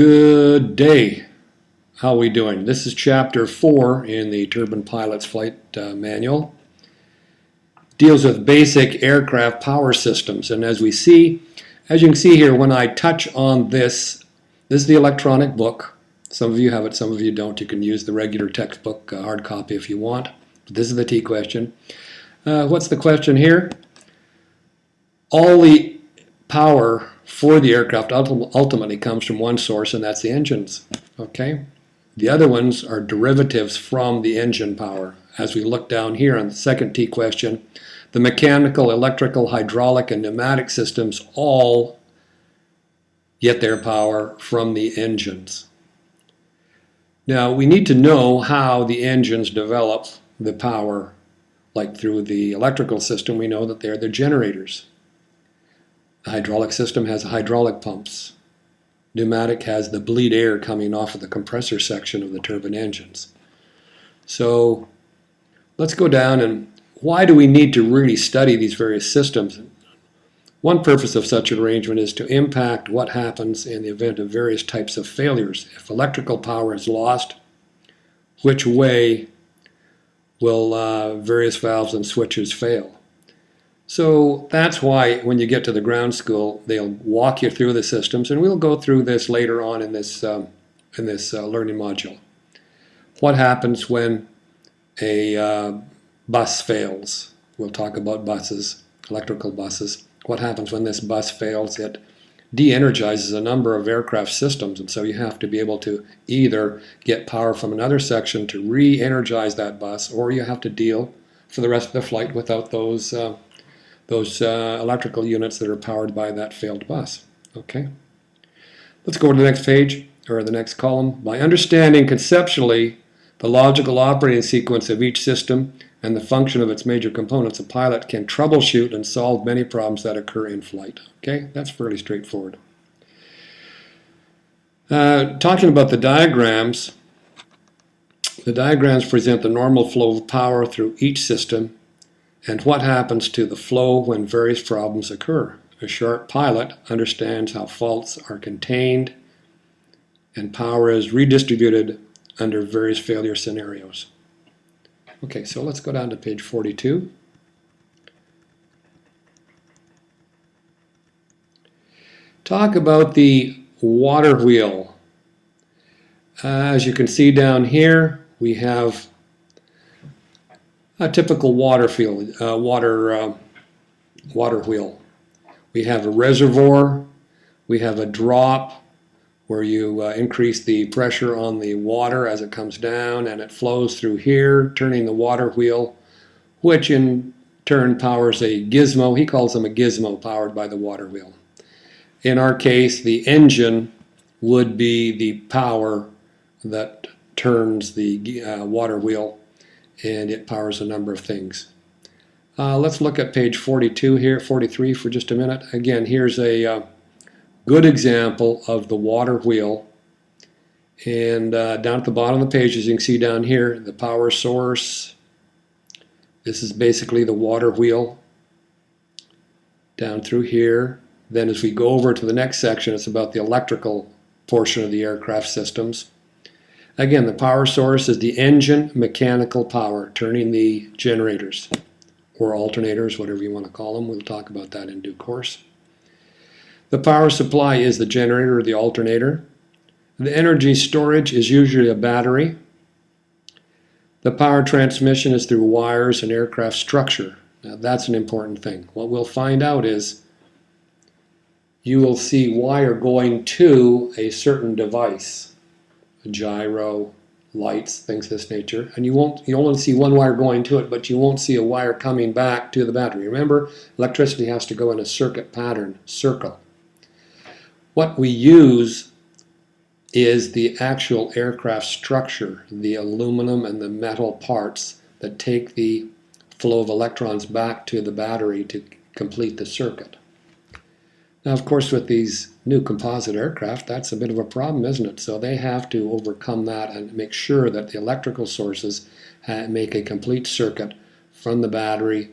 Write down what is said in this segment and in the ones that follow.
Good day. How are we doing? This is chapter 4 in the Turbine Pilot's Flight Manual. Deals with basic aircraft power systems. And as you can see here, when I touch on this is the electronic book. Some of you have it, some of you don't. You can use the regular textbook hard copy if you want. But this is the T question. What's the question here? All the power for the aircraft ultimately comes from one source, and that's the engines. Okay? The other ones are derivatives from the engine power. As we look down here on the second T question, the mechanical, electrical, hydraulic, and pneumatic systems all get their power from the engines. Now, we need to know how the engines develop the power. Like through the electrical system, we know that they're the generators. The hydraulic system has hydraulic pumps. Pneumatic has the bleed air coming off of the compressor section of the turbine engines. So let's go down, and why do we need to really study these various systems? One purpose of such an arrangement is to impact what happens in the event of various types of failures. If electrical power is lost, which way will various valves and switches fail? So that's why when you get to the ground school, they'll walk you through the systems, and we'll go through this later on in this learning module. What happens when a bus fails? We'll talk about buses, electrical buses. What happens when this bus fails? It de-energizes a number of aircraft systems, and so you have to be able to either get power from another section to re-energize that bus, or you have to deal for the rest of the flight without those electrical units that are powered by that failed bus. Okay, let's go to the next page, or the next column. By understanding conceptually the logical operating sequence of each system and the function of its major components, a pilot can troubleshoot and solve many problems that occur in flight. Okay, that's fairly straightforward. Talking about the diagrams present the normal flow of power through each system and what happens to the flow when various problems occur. A sharp pilot understands how faults are contained and power is redistributed under various failure scenarios. Okay, so let's go down to page 42. Talk about the water wheel. As you can see down here, we have a typical water wheel. We have a reservoir, we have a drop where you increase the pressure on the water as it comes down, and it flows through here, turning the water wheel, which in turn powers a gizmo. He calls them a gizmo powered by the water wheel. In our case, the engine would be the power that turns the water wheel, and it powers a number of things. Let's look at page 42 here, 43 for just a minute. Again, here's a good example of the water wheel. And down at the bottom of the page, as you can see down here, the power source. This is basically the water wheel down through here. Then as we go over to the next section, it's about the electrical portion of the aircraft systems. Again, the power source is the engine mechanical power, turning the generators, or alternators, whatever you want to call them. We'll talk about that in due course. The power supply is the generator or the alternator. The energy storage is usually a battery. The power transmission is through wires and aircraft structure. Now that's an important thing. What we'll find out is you will see wire going to a certain device. A gyro, lights, things of this nature, and you only see one wire going to it, but you won't see a wire coming back to the battery. Remember, electricity has to go in a circuit pattern, circle. What we use is the actual aircraft structure, the aluminum and the metal parts that take the flow of electrons back to the battery to complete the circuit. Now, of course, with these new composite aircraft, that's a bit of a problem, isn't it? So they have to overcome that and make sure that the electrical sources make a complete circuit from the battery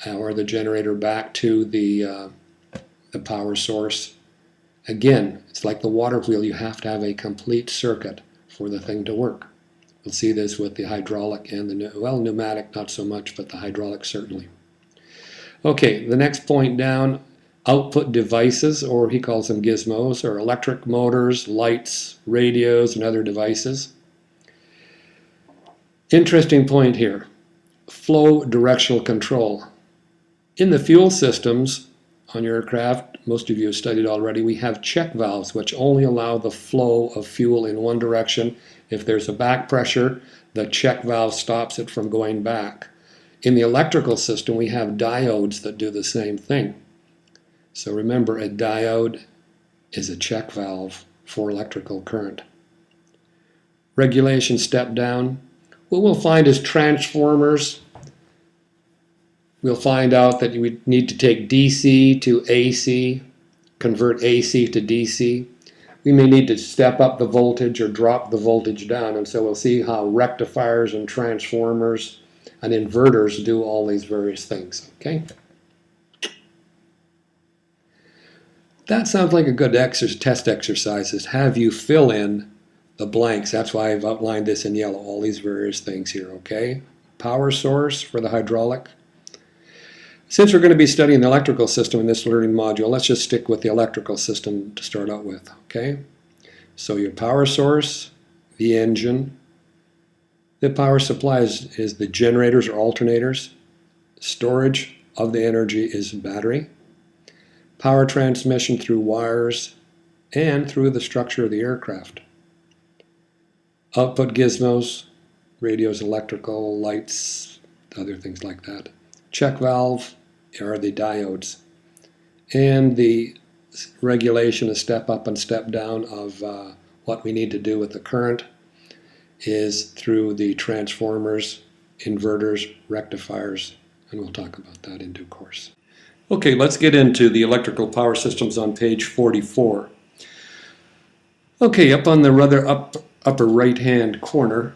or the generator back to the power source Again, it's like the water wheel. You have to have a complete circuit for the thing to work. We'll see this with the hydraulic and the, well, pneumatic not so much, but the hydraulic certainly. Okay, the next point down, output devices, or he calls them gizmos, or electric motors, lights, radios, and other devices. Interesting point here, flow directional control. In the fuel systems on your aircraft, most of you have studied already, we have check valves which only allow the flow of fuel in one direction. If there's a back pressure, the check valve stops it from going back. In the electrical system, we have diodes that do the same thing. So remember, a diode is a check valve for electrical current. Regulation step down. What we'll find is transformers. We'll find out that we need to take DC to AC, convert AC to DC. We may need to step up the voltage or drop the voltage down, and so we'll see how rectifiers and transformers and inverters do all these various things, okay? That sounds like a good test exercise, is have you fill in the blanks. That's why I've outlined this in yellow, all these various things here, okay? Power source for the hydraulic. Since we're going to be studying the electrical system in this learning module, let's just stick with the electrical system to start out with, okay? So your power source, the engine. The power supply is the generators or alternators. Storage of the energy is battery. Power transmission through wires and through the structure of the aircraft. Output gizmos, radios, electrical, lights, other things like that. Check valve are the diodes. And the regulation, a step up and step down of what we need to do with the current is through the transformers, inverters, rectifiers, and we'll talk about that in due course. Okay, let's get into the electrical power systems on page 44. Okay, up on the rather upper right-hand corner,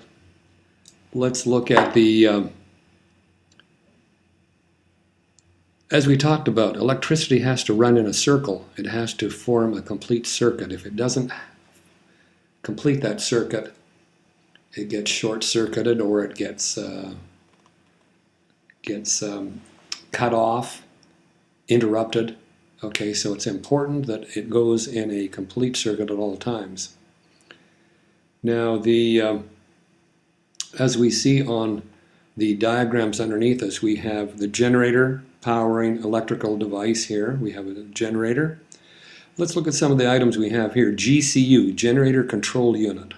let's look at the, as we talked about, electricity has to run in a circle. It has to form a complete circuit. If it doesn't complete that circuit, it gets short-circuited or it gets cut off, interrupted. Okay, so it's important that it goes in a complete circuit at all times. Now, as we see on the diagrams underneath us, we have the generator powering electrical device here. We have a generator. Let's look at some of the items we have here. GCU, Generator Control Unit.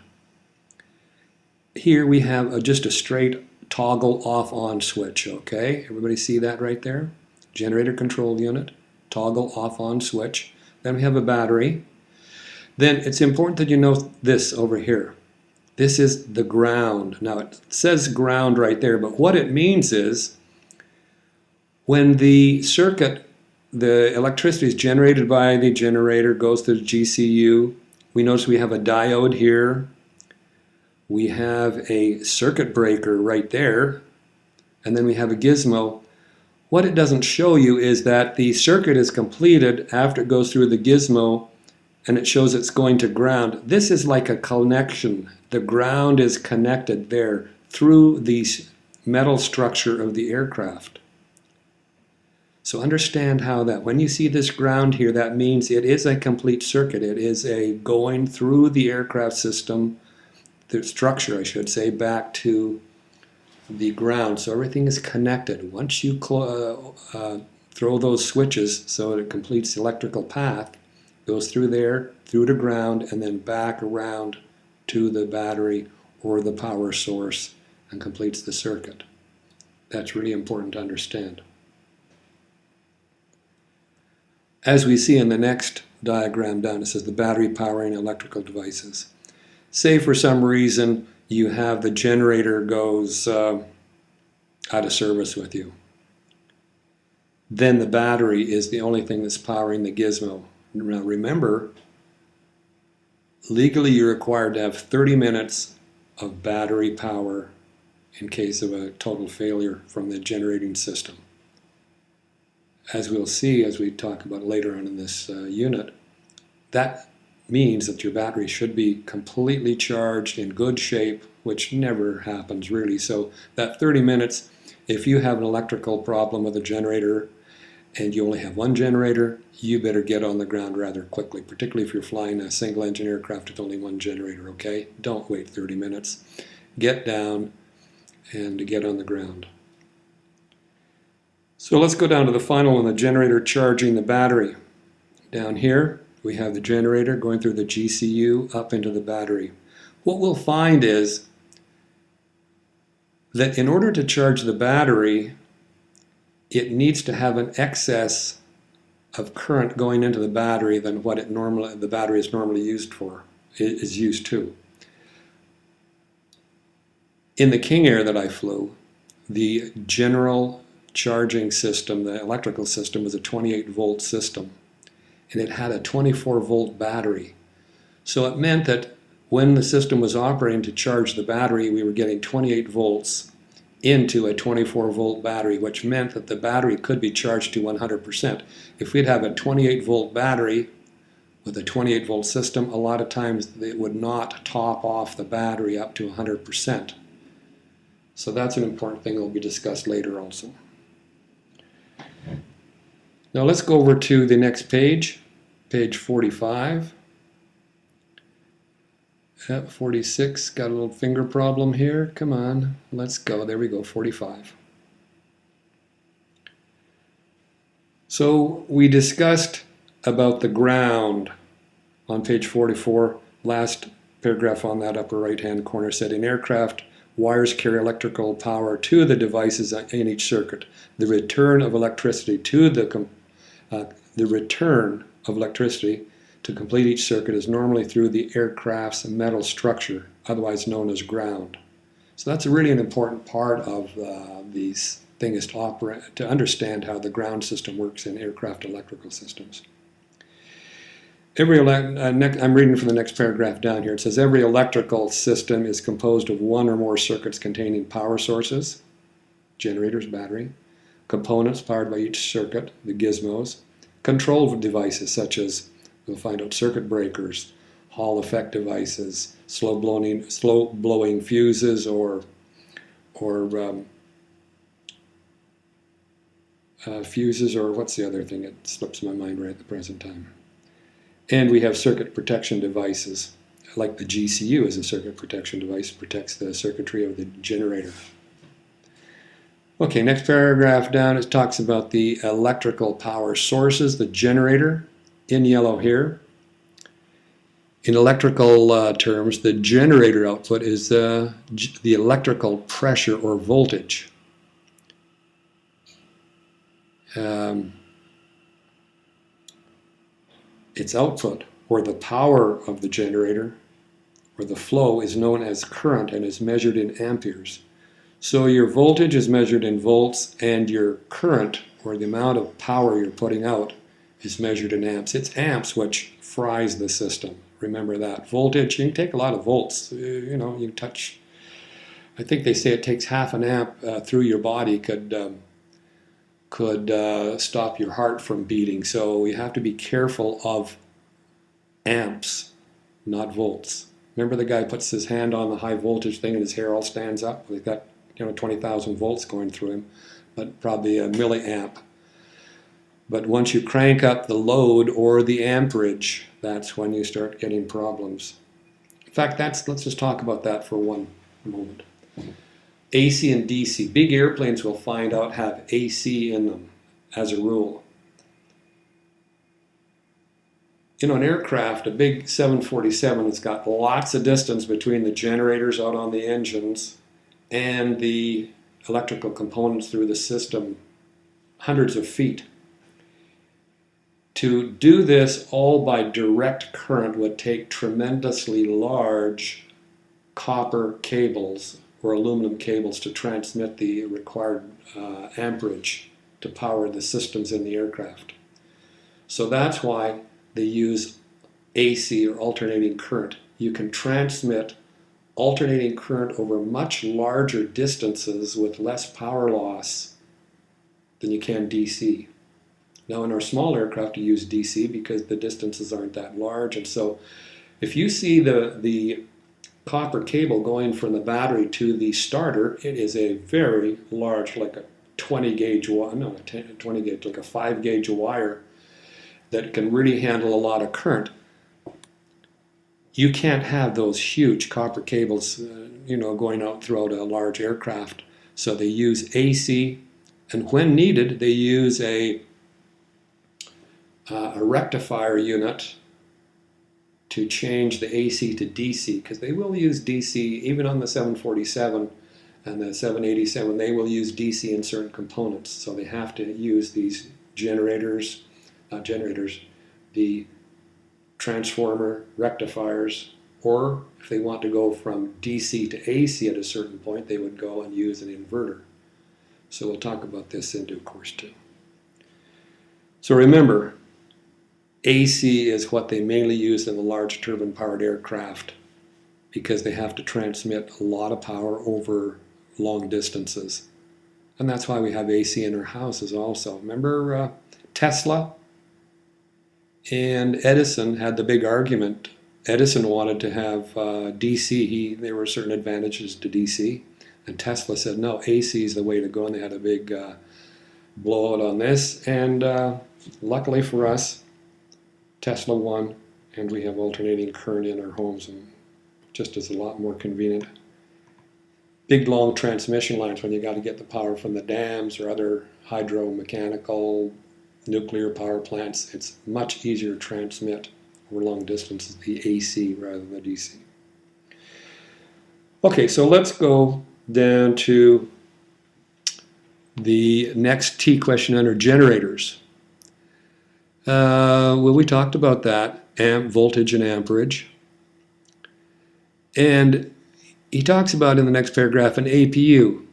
Here we have just a straight toggle off-on switch, okay? Everybody see that right there? Generator control unit, toggle off-on switch. Then we have a battery. Then it's important that you know this over here. This is the ground. Now it says ground right there, but what it means is when the circuit, the electricity is generated by the generator, goes to the GCU. We notice we have a diode here. We have a circuit breaker right there, and then we have a gizmo. What it doesn't show you is that the circuit is completed after it goes through the gizmo, and it shows it's going to ground. This is like a connection. The ground is connected there through the metal structure of the aircraft. So understand how that, when you see this ground here, that means it is a complete circuit. It is a going through the aircraft system, the structure, I should say, back to the ground. So everything is connected. Once you throw those switches so that it completes the electrical path, goes through there, through to ground, and then back around to the battery or the power source and completes the circuit. That's really important to understand. As we see in the next diagram down, it says the battery powering electrical devices. Say for some reason you have the generator goes out of service with you. Then the battery is the only thing that's powering the gizmo. Now remember, legally you're required to have 30 minutes of battery power in case of a total failure from the generating system. As we'll see as we talk about later on in this unit, that means that your battery should be completely charged, in good shape, which never happens really. So that 30 minutes, if you have an electrical problem with a generator and you only have one generator, you better get on the ground rather quickly, particularly if you're flying a single engine aircraft with only one generator, okay? Don't wait 30 minutes. Get down and get on the ground. So let's go down to the final one, the generator charging the battery. Down here, we have the generator going through the GCU up into the battery. What we'll find is that in order to charge the battery, it needs to have an excess of current going into the battery than what the battery is normally used for, is used to. In the King Air that I flew, the general charging system, the electrical system, was a 28 volt system, and it had a 24 volt battery. So it meant that when the system was operating to charge the battery, we were getting 28 volts into a 24 volt battery, which meant that the battery could be charged to 100%. If we'd have a 28 volt battery with a 28 volt system, a lot of times it would not top off the battery up to 100%. So that's an important thing that will be discussed later also. Now let's go over to the next page, page 45. 46, got a little finger problem here. Come on, let's go. There we go, 45. So we discussed about the ground on page 44. Last paragraph on that upper right-hand corner said, in aircraft, wires carry electrical power to the devices in each circuit. The return of electricity to complete each circuit is normally through the aircraft's metal structure, otherwise known as ground. So that's really an important part of these things to understand how the ground system works in aircraft electrical systems. I'm reading from the next paragraph down here. It says every electrical system is composed of one or more circuits containing power sources, generators, battery, components powered by each circuit, the gizmos, control devices such as, we'll find out, circuit breakers, Hall effect devices, slow blowing fuses, or fuses, or what's the other thing? It slips my mind right at the present time. And we have circuit protection devices, like the GCU is a circuit protection device, protects the circuitry of the generator. Okay, next paragraph down, it talks about the electrical power sources, the generator, in yellow here. In electrical terms, the generator output is the electrical pressure or voltage. Its output, or the power of the generator, or the flow, is known as current and is measured in amperes. So your voltage is measured in volts, and your current, or the amount of power you're putting out, is measured in amps. It's amps which fries the system. Remember that. Voltage, you can take a lot of volts. You touch, I think they say it takes half an amp through your body could stop your heart from beating. So you have to be careful of amps, not volts. Remember the guy puts his hand on the high voltage thing and his hair all stands up? He's got 20,000 volts going through him, but probably a milliamp. But once you crank up the load or the amperage, that's when you start getting problems. In fact, let's just talk about that for one moment. AC and DC. Big airplanes, we'll find out, have AC in them as a rule. An aircraft, a big 747, has got lots of distance between the generators out on the engines and the electrical components through the system, hundreds of feet. To do this all by direct current would take tremendously large copper cables or aluminum cables to transmit the required amperage to power the systems in the aircraft. So that's why they use AC, or alternating current. You can transmit alternating current over much larger distances with less power loss than you can DC. Now in our small aircraft you use DC because the distances aren't that large, and so if you see the copper cable going from the battery to the starter, it is a very large, like a 20 gauge, no, 20 gauge, like a 5 gauge wire that can really handle a lot of current. You can't have those huge copper cables, going out throughout a large aircraft. So they use AC, and when needed, they use a rectifier unit to change the AC to DC, because they will use DC even on the 747 and the 787. They will use DC in certain components, so they have to use these the transformer rectifiers, or if they want to go from DC to AC at a certain point, they would go and use an inverter. So we'll talk about this in due course too. So remember, AC is what they mainly use in the large turbine-powered aircraft because they have to transmit a lot of power over long distances. And that's why we have AC in our houses also. Remember Tesla and Edison had the big argument. Edison wanted to have DC. There were certain advantages to DC. And Tesla said, no, AC is the way to go. And they had a big blowout on this. And luckily for us, Tesla won, and we have alternating current in our homes, and just is a lot more convenient. Big long transmission lines, when you got to get the power from the dams or other hydro-mechanical nuclear power plants, it's much easier to transmit over long distances the AC rather than the DC. Okay, so let's go down to the next T question under generators. Well, we talked about that, amp, voltage, and amperage. And he talks about in the next paragraph an APU,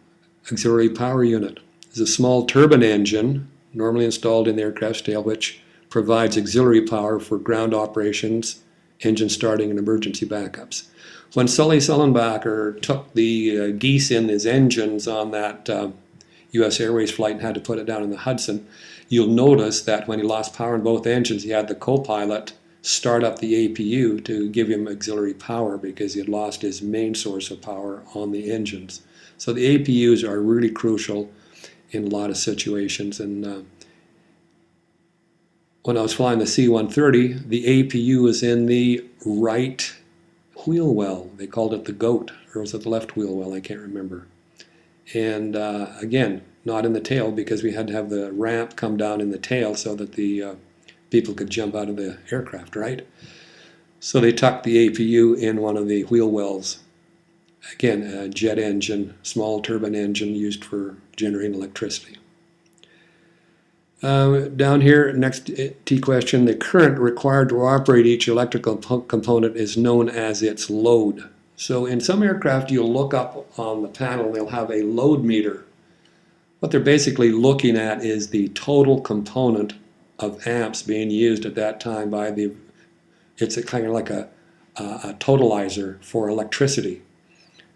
auxiliary power unit. It's a small turbine engine normally installed in the aircraft's tail, which provides auxiliary power for ground operations, engine starting, and emergency backups. When Sully Sullenbacher took the geese in his engines on that U.S. Airways flight and had to put it down in the Hudson, you'll notice that when he lost power in both engines, he had the co-pilot start up the APU to give him auxiliary power because he had lost his main source of power on the engines. So the APUs are really crucial in a lot of situations. And when I was flying the C-130, the APU was in the right wheel well. They called it the goat, or was it the left wheel well? I can't remember. And again, not in the tail, because we had to have the ramp come down in the tail so that the people could jump out of the aircraft, right? So they tucked the APU in one of the wheel wells. Again, a jet engine, small turbine engine used for generating electricity. Down here, next T question, the current required to operate each electrical component is known as its load. So in some aircraft, you'll look up on the panel, they'll have a load meter. What they're basically looking at is the total component of amps being used at that time by it's kind of like a totalizer for electricity.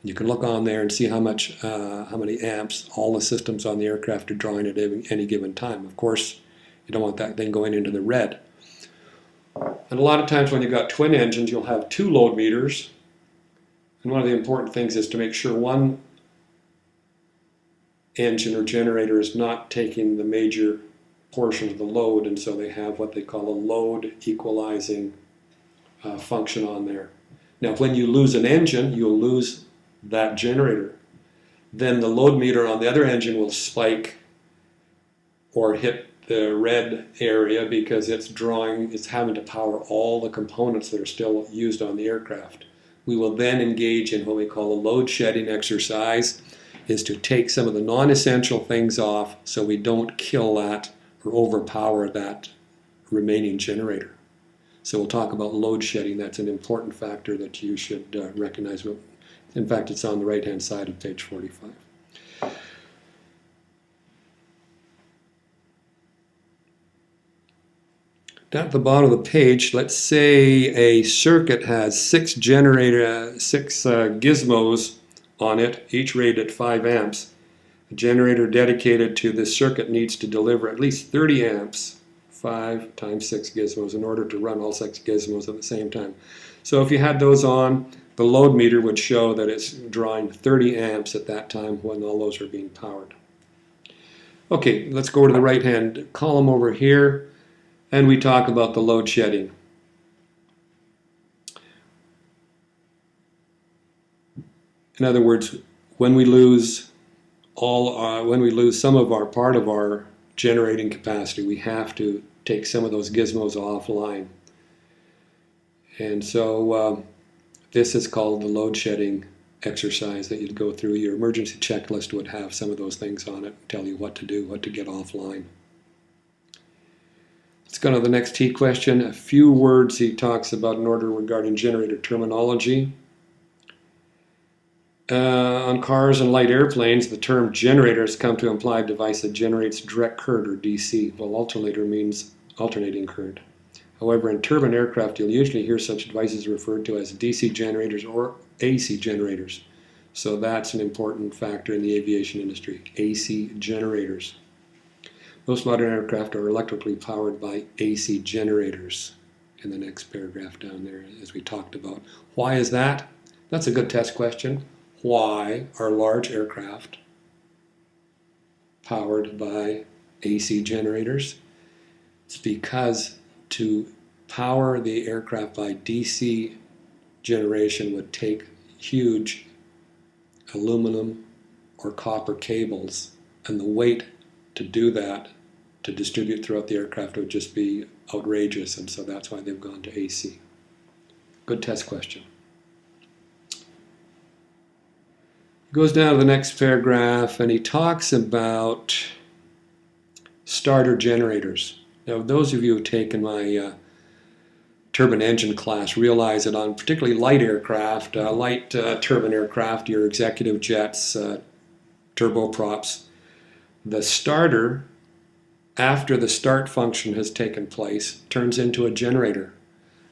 You can look on there and see how many amps all the systems on the aircraft are drawing at any given time. Of course, you don't want that thing going into the red. And a lot of times when you've got twin engines, you'll have two load meters. And one of the important things is to make sure one engine or generator is not taking the major portion of the load, and so they have what they call a load equalizing function on there. Now when you lose an engine, you'll lose that generator. Then the load meter on the other engine will spike or hit the red area because it's having to power all the components that are still used on the aircraft. We will then engage in what we call a load shedding exercise, is to take some of the non-essential things off so we don't kill that or overpower that remaining generator. So we'll talk about load shedding. That's an important factor that you should recognize. In fact, it's on the right-hand side of page 45. Down at the bottom of the page, let's say a circuit has six gizmos on it, each rated at 5 amps. The generator dedicated to this circuit needs to deliver at least 30 amps 5 times 6 gizmos in order to run all 6 gizmos at the same time. So if you had those on, the load meter would show that it's drawing 30 amps at that time when all those are being powered. Okay, let's go to the right-hand column over here, and we talk about the load shedding. In other words, when we lose some of our part of our generating capacity, we have to take some of those gizmos offline. And so this is called the load shedding exercise that you'd go through. Your emergency checklist would have some of those things on it, tell you what to do, what to get offline. Let's go to the next T question. A few words he talks about in order regarding generator terminology. On cars and light airplanes, the term generator has come to imply a device that generates direct current, or DC, while alternator means alternating current. However, in turbine aircraft, you'll usually hear such devices referred to as DC generators or AC generators. So that's an important factor in the aviation industry, AC generators. Most modern aircraft are electrically powered by AC generators, in the next paragraph down there, as we talked about. Why is that? That's a good test question. Why are large aircraft powered by AC generators? It's because to power the aircraft by DC generation would take huge aluminum or copper cables, and the weight to do that, to distribute throughout the aircraft, would just be outrageous, and so that's why they've gone to AC. Good test question. Goes down to the next paragraph, and he talks about starter generators. Now, those of you who have taken my turbine engine class realize that on particularly light aircraft, light turbine aircraft, your executive jets, turboprops, the starter, after the start function has taken place, turns into a generator.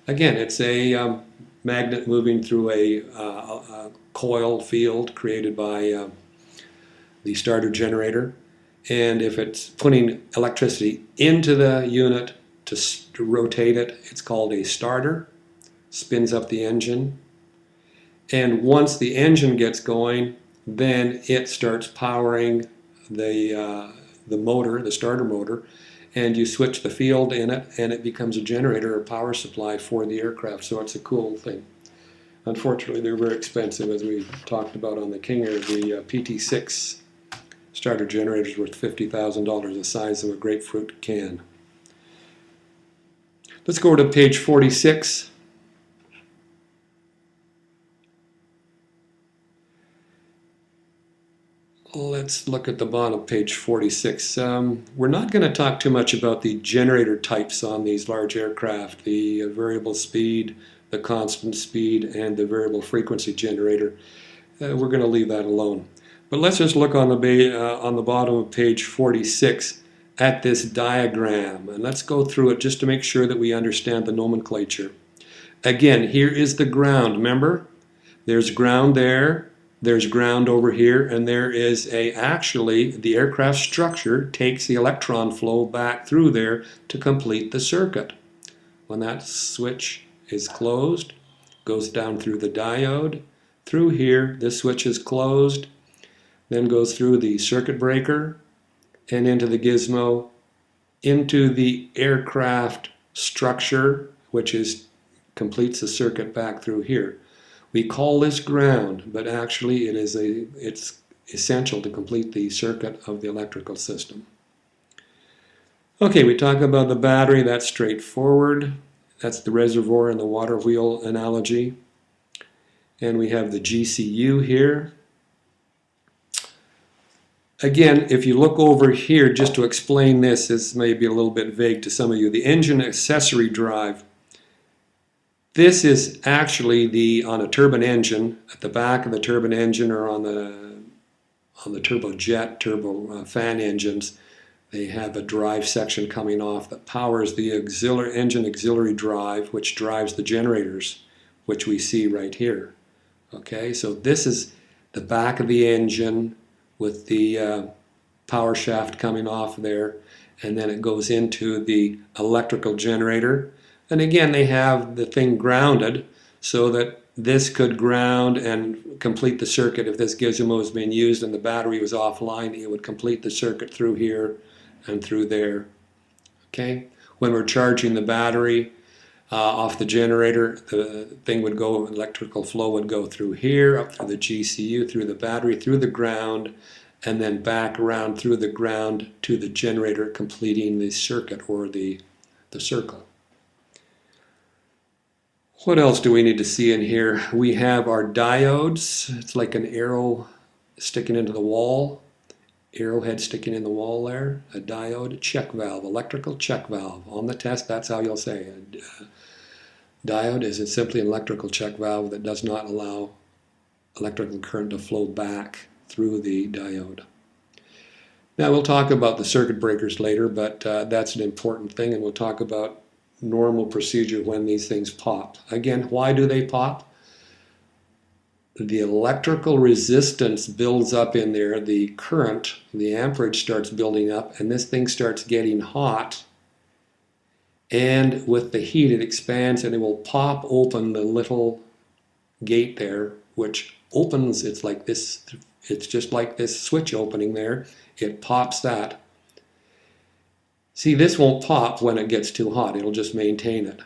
Again, it's a magnet moving through a coil field created by the starter generator, and if it's putting electricity into the unit to rotate it, it's called a starter. Spins up the engine, and once the engine gets going, then it starts powering the motor, the starter motor, and you switch the field in it, and it becomes a generator or power supply for the aircraft. So it's a cool thing. Unfortunately, they're very expensive, as we talked about on the King Air. The PT6 starter generator is worth $50,000, the size of a grapefruit can. Let's go to page 46. Let's look at the bottom of page 46. We're not going to talk too much about the generator types on these large aircraft, the variable speed, the constant speed, and the variable frequency generator. We're going to leave that alone. But let's just look on the bottom of page 46 at this diagram, and let's go through it just to make sure that we understand the nomenclature. Again, here is the ground. Remember, there's ground there, there's ground over here, and there is actually the aircraft structure takes the electron flow back through there to complete the circuit. When that switch is closed, goes down through the diode, through here, this switch is closed, then goes through the circuit breaker and into the gizmo, into the aircraft structure, which completes the circuit back through here. We call this ground, but actually it's essential to complete the circuit of the electrical system. Okay, we talk about the battery. That's straightforward. That's the reservoir and the water wheel analogy. And we have the GCU here. Again, if you look over here, just to explain this may be a little bit vague to some of you. The engine accessory drive. This is actually on a turbine engine, at the back of the turbine engine, or on the turbojet, turbo fan engines. They have a drive section coming off that powers the engine auxiliary drive, which drives the generators, which we see right here. Okay, so this is the back of the engine with the power shaft coming off there, and then it goes into the electrical generator. And again, they have the thing grounded so that this could ground and complete the circuit. If this gizmo was being used and the battery was offline, it would complete the circuit through here and through there. Okay? When we're charging the battery off the generator, the thing would go, electrical flow would go through here, up through the GCU, through the battery, through the ground, and then back around through the ground to the generator, completing the circuit or the circle. What else do we need to see in here? We have our diodes. It's like an arrow sticking into the wall. Arrowhead sticking in the wall there. A diode, check valve, electrical check valve. On the test, that's how you'll say it. Diode is simply an electrical check valve that does not allow electrical current to flow back through the diode. Now we'll talk about the circuit breakers later, but that's an important thing, and we'll talk about normal procedure when these things pop. Again, why do they pop? The electrical resistance builds up in there, the current, the amperage starts building up, and this thing starts getting hot, and with the heat it expands and it will pop open the little gate there, which opens. It's like this, it's just like this switch opening there. It pops that. See, this won't pop when it gets too hot. It'll just maintain it.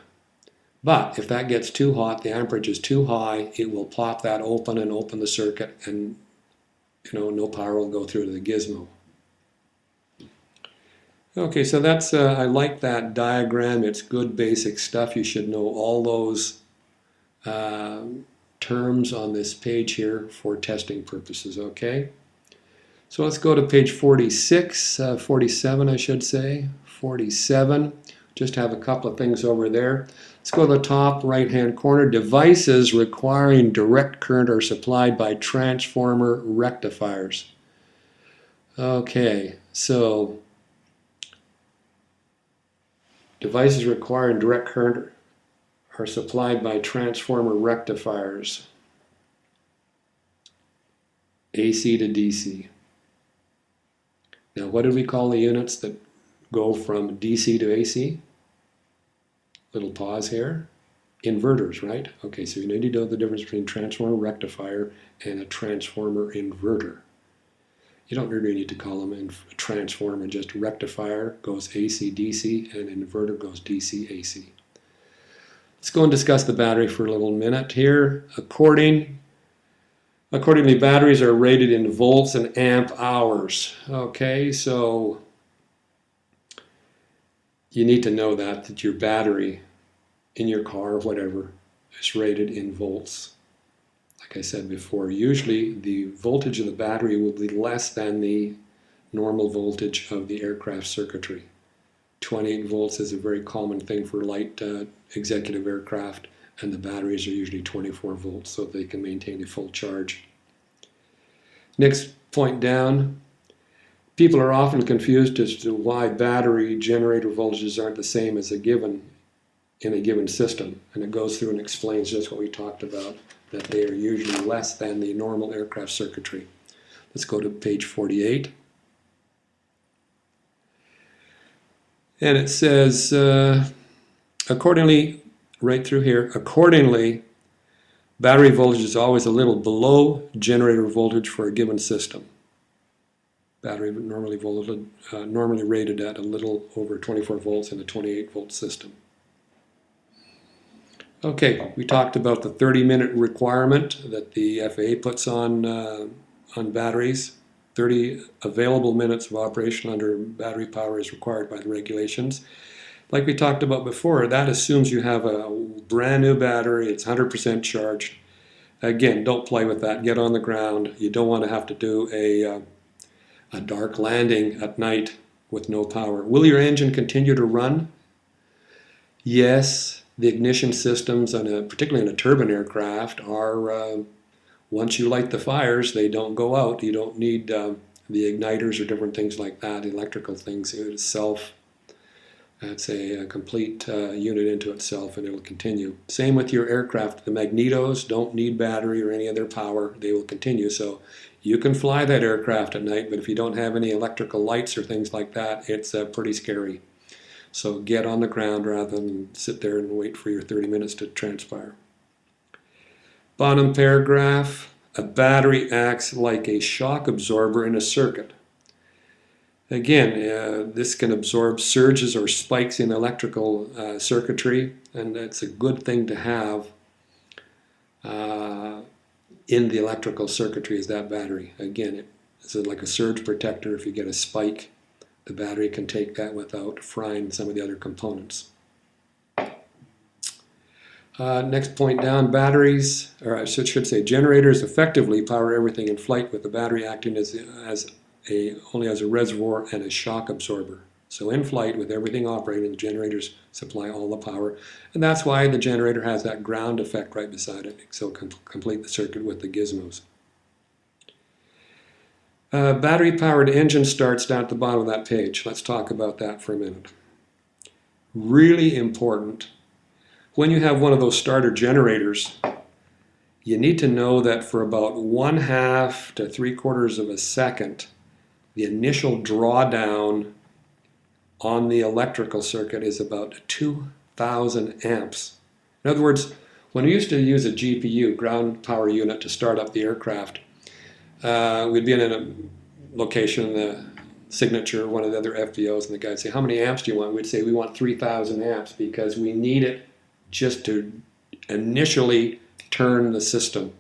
But if that gets too hot, the amperage is too high, it will pop that open and open the circuit, and no power will go through to the gizmo. Okay, so that's I like that diagram. It's good basic stuff. You should know all those terms on this page here for testing purposes, okay? So let's go to page 46, 47 I should say, 47. Just have a couple of things over there. Let's go to the top right-hand corner. Devices requiring direct current are supplied by transformer rectifiers. Okay, so devices requiring direct current are supplied by transformer rectifiers. AC to DC. Now, what did we call the units that go from DC to AC? Little pause here. Inverters, right? Okay, so you need to know the difference between transformer rectifier and a transformer inverter. You don't really need to call them a transformer, just rectifier goes AC DC and inverter goes DC AC. Let's go and discuss the battery for a little minute here. Accordingly, batteries are rated in volts and amp hours. Okay, so you need to know that your battery in your car or whatever is rated in volts. Like I said before, usually the voltage of the battery will be less than the normal voltage of the aircraft circuitry. 28 volts is a very common thing for light executive aircraft, and the batteries are usually 24 volts so they can maintain a full charge. Next point down, people are often confused as to why battery generator voltages aren't the same as in a given system, and it goes through and explains just what we talked about, that they are usually less than the normal aircraft circuitry. Let's go to page 48. And it says, accordingly, right through here, accordingly, battery voltage is always a little below generator voltage for a given system. Battery normally rated at a little over 24 volts in a 28 volt system. Okay, we talked about the 30-minute requirement that the FAA puts on batteries. 30 available minutes of operation under battery power is required by the regulations. Like we talked about before, that assumes you have a brand new battery, it's 100% charged. Again, don't play with that, get on the ground. You don't want to have to do a dark landing at night with no power. Will your engine continue to run? Yes, the ignition systems, particularly in a turbine aircraft, are once you light the fires, they don't go out. You don't need the igniters or different things like that, electrical things. It is That's a complete unit into itself, and it'll continue. Same with your aircraft. The magnetos don't need battery or any other power. They will continue. So you can fly that aircraft at night, but if you don't have any electrical lights or things like that, it's pretty scary. So get on the ground rather than sit there and wait for your 30 minutes to transpire. Bottom paragraph, a battery acts like a shock absorber in a circuit. Again, this can absorb surges or spikes in electrical circuitry, and it's a good thing to have in the electrical circuitry is that battery. Again, it's like a surge protector. If you get a spike, the battery can take that without frying some of the other components. Next point down, batteries, or I should say generators effectively power everything in flight with the battery acting only as a reservoir and a shock absorber. So in flight with everything operating, the generators supply all the power, and that's why the generator has that ground effect right beside it, so it can complete the circuit with the gizmos. Battery-powered engine starts down at the bottom of that page. Let's talk about that for a minute. Really important. When you have one of those starter generators, you need to know that for about 1/2 to 3/4 of a second, the initial drawdown on the electrical circuit is about 2,000 amps. In other words, when we used to use a GPU, ground power unit, to start up the aircraft, we'd be in a location, the signature, one of the other FBOs, and the guy would say, how many amps do you want? We'd say, we want 3,000 amps because we need it just to initially turn the system.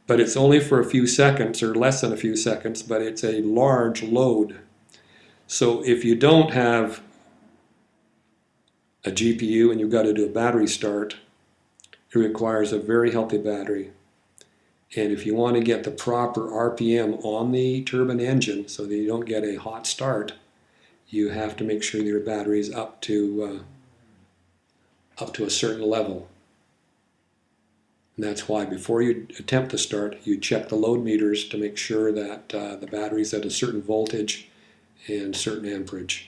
But it's only for a few seconds, or less than a few seconds, but it's a large load. So if you don't have a GPU and you've got to do a battery start, it requires a very healthy battery. And if you want to get the proper RPM on the turbine engine so that you don't get a hot start, you have to make sure that your battery is up to a certain level. And that's why before you attempt the start, you check the load meters to make sure that the battery is at a certain voltage and certain amperage.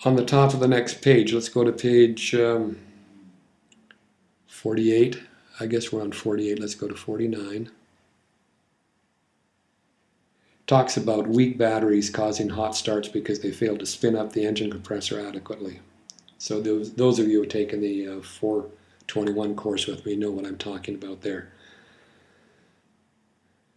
On the top of the next page, let's go to page 48. I guess we're on 48. Let's go to 49. Talks about weak batteries causing hot starts because they fail to spin up the engine compressor adequately. So those of you who have taken the 421 course with me know what I'm talking about there.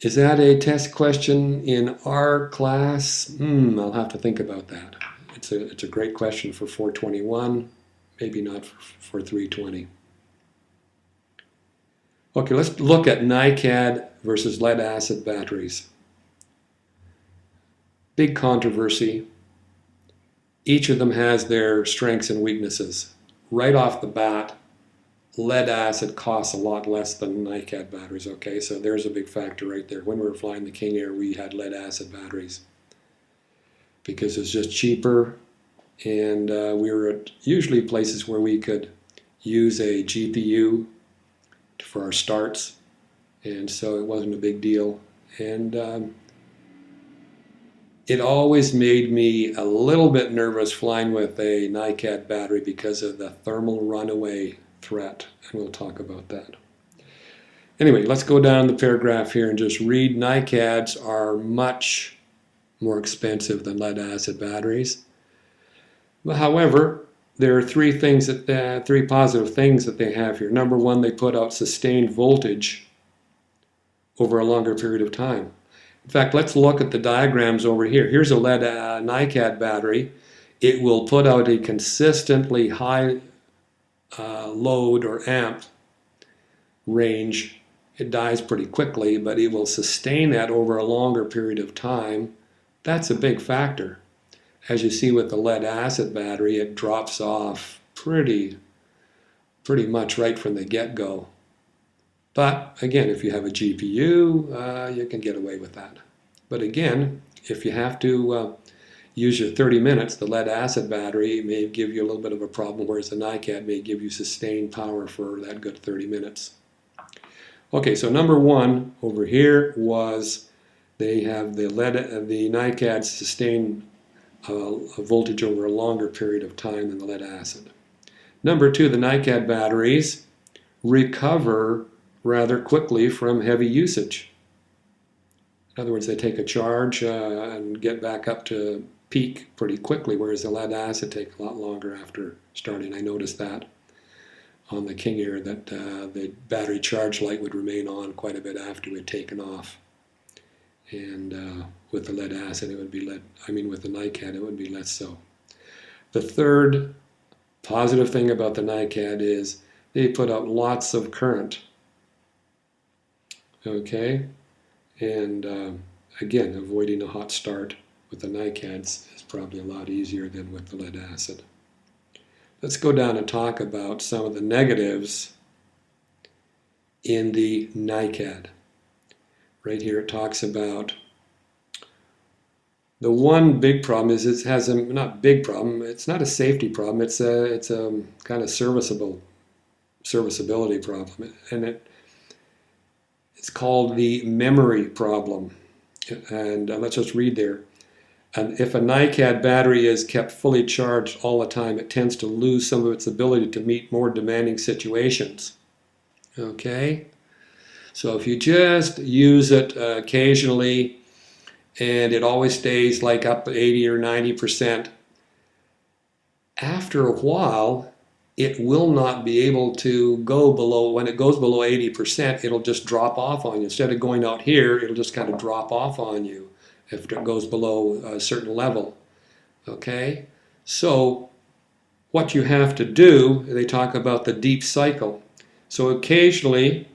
Is that a test question in our class? I'll have to think about that. It's a great question for 421, maybe not for 320. Okay, let's look at NiCad versus lead-acid batteries. Big controversy. Each of them has their strengths and weaknesses. Right off the bat, lead-acid costs a lot less than NiCad batteries, okay? So there's a big factor right there. When we were flying the King Air, we had lead-acid batteries because it's just cheaper, and we were at usually places where we could use a GPU for our starts, and so it wasn't a big deal. And it always made me a little bit nervous flying with a NiCad battery because of the thermal runaway threat, and we'll talk about that. Anyway, let's go down the paragraph here and just read. NiCads are much more expensive than lead-acid batteries. However, there are three positive things that they have here. Number one, they put out sustained voltage over a longer period of time. In fact, let's look at the diagrams over here. Here's a lead NiCad battery. It will put out a consistently high load or amp range. It dies pretty quickly, but it will sustain that over a longer period of time. That's a big factor. As you see with the lead-acid battery, it drops off pretty much right from the get-go. But again, if you have a GPU, you can get away with that. But again, if you have to use your 30 minutes, the lead-acid battery may give you a little bit of a problem, whereas the NiCad may give you sustained power for that good 30 minutes. Okay, so number one over here was They have the NiCads sustain a voltage over a longer period of time than the lead acid. Number two, the NiCad batteries recover rather quickly from heavy usage. In other words, they take a charge and get back up to peak pretty quickly, whereas the lead acid take a lot longer after starting. I noticed that on the King Air, that the battery charge light would remain on quite a bit after we had taken off. And with the lead acid, it would be with the NiCad, it would be less so. The third positive thing about the NiCad is they put out lots of current. Okay, and again, avoiding a hot start with the NiCads is probably a lot easier than with the lead acid. Let's go down and talk about some of the negatives in the NiCad. Right here it talks about the one big problem is it has a, not big problem, it's not a safety problem, it's a kind of serviceability problem, and it's called the memory problem. And let's just read there. And if a NiCad battery is kept fully charged all the time, it tends to lose some of its ability to meet more demanding situations. Okay? So if you just use it occasionally and it always stays like up 80 or 90%, after a while it will not be able to go below, when it goes below 80%, it'll just drop off on you. Instead of going out here, it'll just kind of drop off on you if it goes below a certain level. Okay? So what you have to do, they talk about the deep cycle. So occasionally,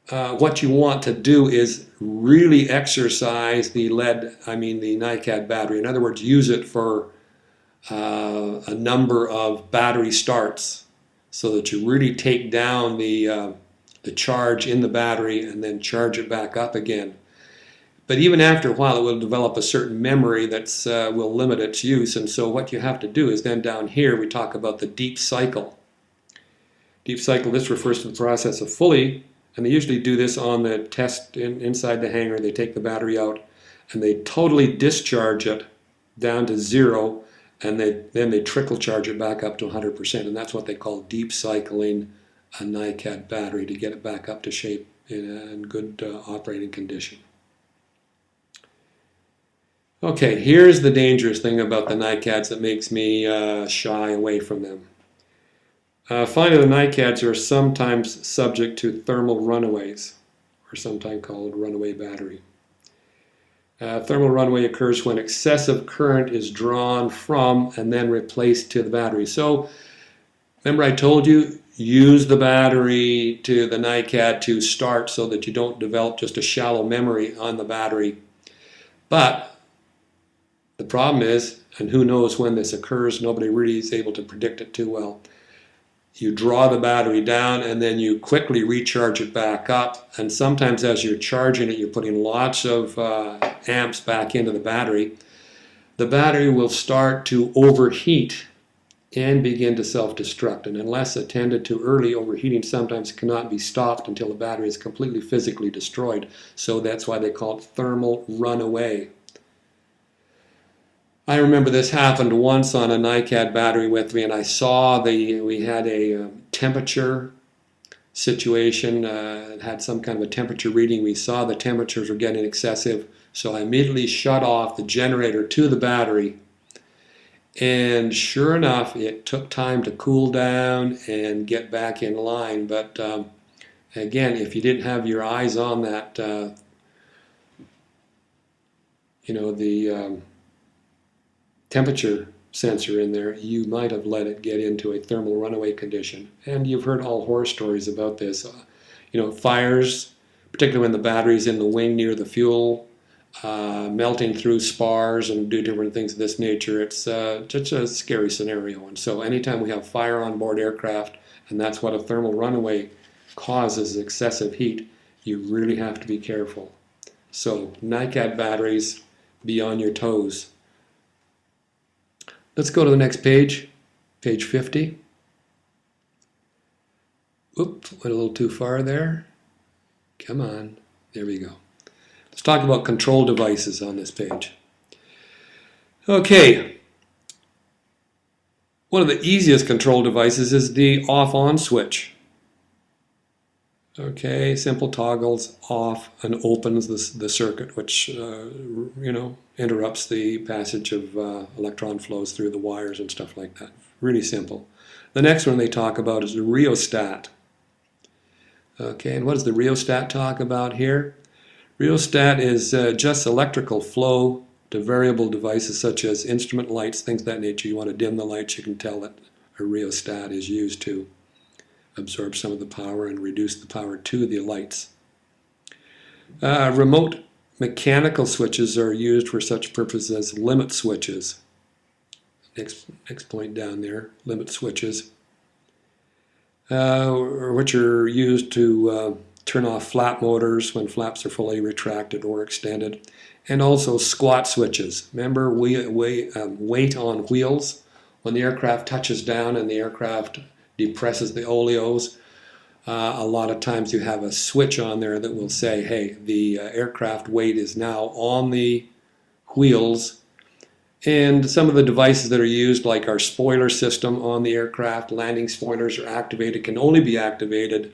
what you want to do is really exercise the NiCad battery. In other words, use it for a number of battery starts so that you really take down the charge in the battery and then charge it back up again. But even after a while, it will develop a certain memory that will limit its use. And so what you have to do is then down here, we talk about the deep cycle. Deep cycle, this refers to the process of fully, and they usually do this on the test inside the hangar. They take the battery out and they totally discharge it down to zero, and then they trickle charge it back up to 100%. And that's what they call deep cycling a NiCad battery to get it back up to shape in good operating condition. Okay, here's the dangerous thing about the NiCads that makes me shy away from them. Finally, the NiCads are sometimes subject to thermal runaways, or sometimes called runaway battery. Thermal runaway occurs when excessive current is drawn from and then replaced to the battery. So, remember I told you, use the battery to the NiCad to start so that you don't develop just a shallow memory on the battery. But the problem is, and who knows when this occurs, nobody really is able to predict it too well. You draw the battery down and then you quickly recharge it back up, and sometimes as you're charging it, you're putting lots of amps back into the battery. The battery will start to overheat and begin to self-destruct, and unless attended to early, overheating sometimes cannot be stopped until the battery is completely physically destroyed. So that's why they call it thermal runaway. I remember this happened once on a NiCad battery with me, and I saw we had a temperature situation. It had some kind of a temperature reading. We saw the temperatures were getting excessive, so I immediately shut off the generator to the battery. And sure enough, it took time to cool down and get back in line. But again, if you didn't have your eyes on that, temperature sensor in there, you might have let it get into a thermal runaway condition. And you've heard all horror stories about this. Fires, particularly when the battery's in the wing near the fuel, melting through spars and do different things of this nature. It's just a scary scenario. And so anytime we have fire on board aircraft, and that's what a thermal runaway causes, excessive heat, you really have to be careful. So NiCad batteries, be on your toes. Let's go to the next page, page 50. Oops, went a little too far there. Come on, there we go. Let's talk about control devices on this page. Okay, one of the easiest control devices is the off-on switch. Okay, simple toggles off and opens the circuit, which interrupts the passage of electron flows through the wires and stuff like that. Really simple. The next one they talk about is the rheostat. Okay, and what does the rheostat talk about here? Rheostat is just electrical flow to variable devices such as instrument lights, things of that nature. You want to dim the lights, you can tell that a rheostat is used to absorb some of the power and reduce the power to the lights. Remote mechanical switches are used for such purposes as limit switches. Next point down there, limit switches, which are used to turn off flap motors when flaps are fully retracted or extended, and also squat switches. Remember, weight on wheels. When the aircraft touches down and the aircraft depresses the oleos, a lot of times you have a switch on there that will say, hey, the aircraft weight is now on the wheels. And some of the devices that are used, like our spoiler system on the aircraft, landing spoilers are activated, can only be activated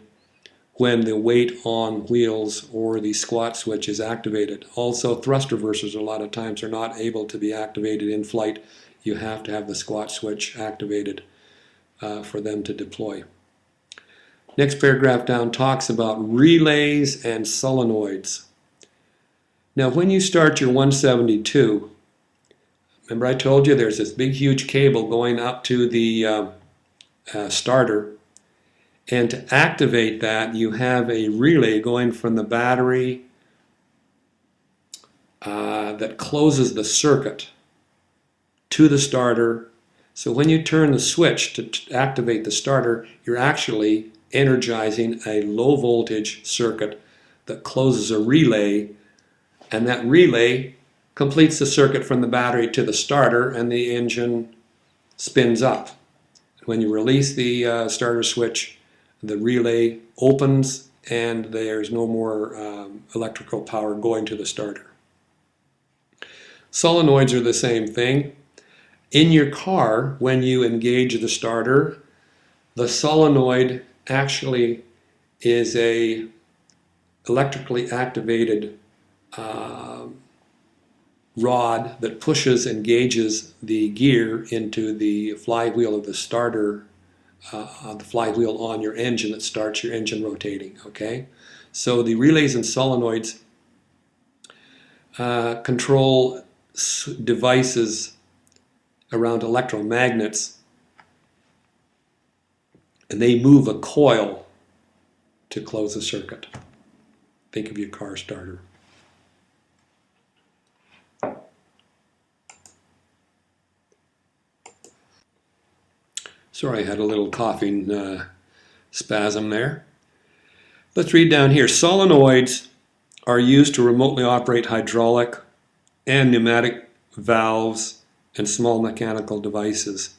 when the weight on wheels or the squat switch is activated. Also, thrust reversers a lot of times are not able to be activated in flight. You have to have the squat switch activated for them to deploy. Next paragraph down talks about relays and solenoids. Now, when you start your 172, remember I told you there's this big huge cable going up to the starter, and to activate that you have a relay going from the battery that closes the circuit to the starter. So when you turn the switch to activate the starter, you're actually energizing a low voltage circuit that closes a relay, and that relay completes the circuit from the battery to the starter, and the engine spins up. When you release the starter switch, the relay opens and there's no more electrical power going to the starter. Solenoids are the same thing. In your car, when you engage the starter, the solenoid actually is a electrically activated rod that pushes and engages the gear into the flywheel of the starter, the flywheel on your engine that starts your engine rotating. Okay, so the relays and solenoids control devices around electromagnets, and they move a coil to close a circuit. Think of your car starter. Sorry, I had a little coughing spasm there. Let's read down here. Solenoids are used to remotely operate hydraulic and pneumatic valves and small mechanical devices,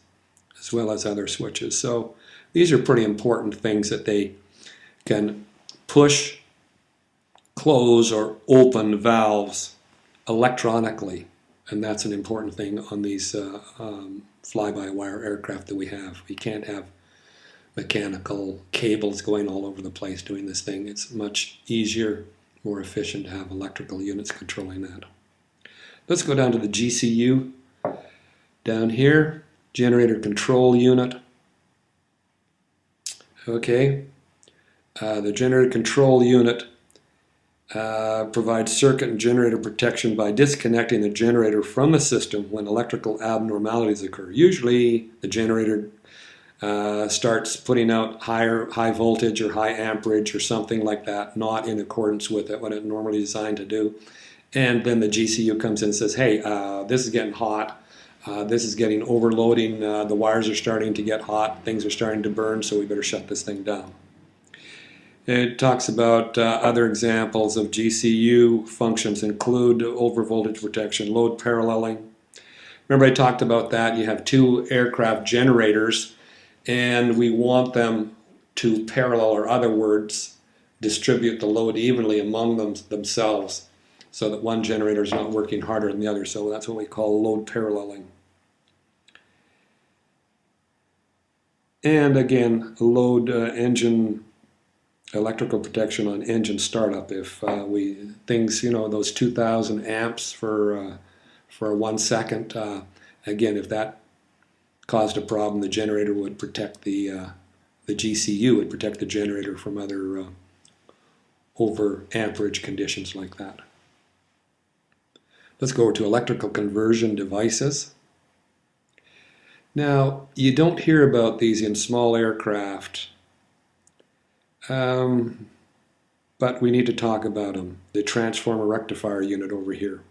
as well as other switches. So these are pretty important things that they can push, close, or open valves electronically. And that's an important thing on these fly-by-wire aircraft that we have. We can't have mechanical cables going all over the place doing this thing. It's much easier, more efficient to have electrical units controlling that. Let's go down to the GCU. Down here, generator control unit. Okay, the generator control unit provides circuit and generator protection by disconnecting the generator from the system when electrical abnormalities occur. Usually the generator starts putting out high voltage or high amperage or something like that, not in accordance with what it's normally designed to do. And then the GCU comes in and says, hey, this is getting hot. This is getting overloading. The wires are starting to get hot. Things are starting to burn, so we better shut this thing down. It talks about other examples of GCU functions include overvoltage protection, load paralleling. Remember I talked about that. You have two aircraft generators, and we want them to parallel, or other words, distribute the load evenly among themselves. so that one generator is not working harder than the other. So that's what we call load paralleling. And again, load engine electrical protection on engine startup. If things, those 2,000 amps for 1 second, again, if that caused a problem, the generator would protect the GCU would protect the generator from other over amperage conditions like that. Let's go over to electrical conversion devices. Now, you don't hear about these in small aircraft, but we need to talk about them. The transformer rectifier unit over here.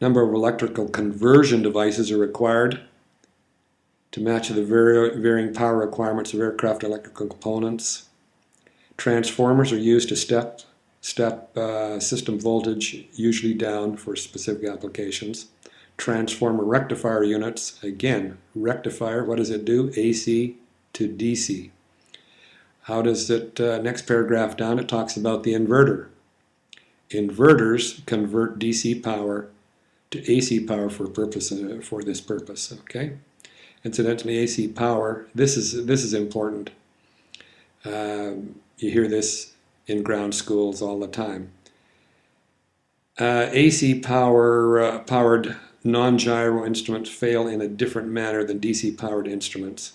Number of electrical conversion devices are required to match the varying power requirements of aircraft electrical components. Transformers are used to step system voltage, usually down for specific applications. Transformer rectifier units, again, rectifier, what does it do? AC to DC. How does it, next paragraph down, it talks about the inverter. Inverters convert DC power to AC power for this purpose, okay? Incidentally, AC power, this is important. You hear this in ground schools all the time. AC powered non-gyro instruments fail in a different manner than DC powered instruments.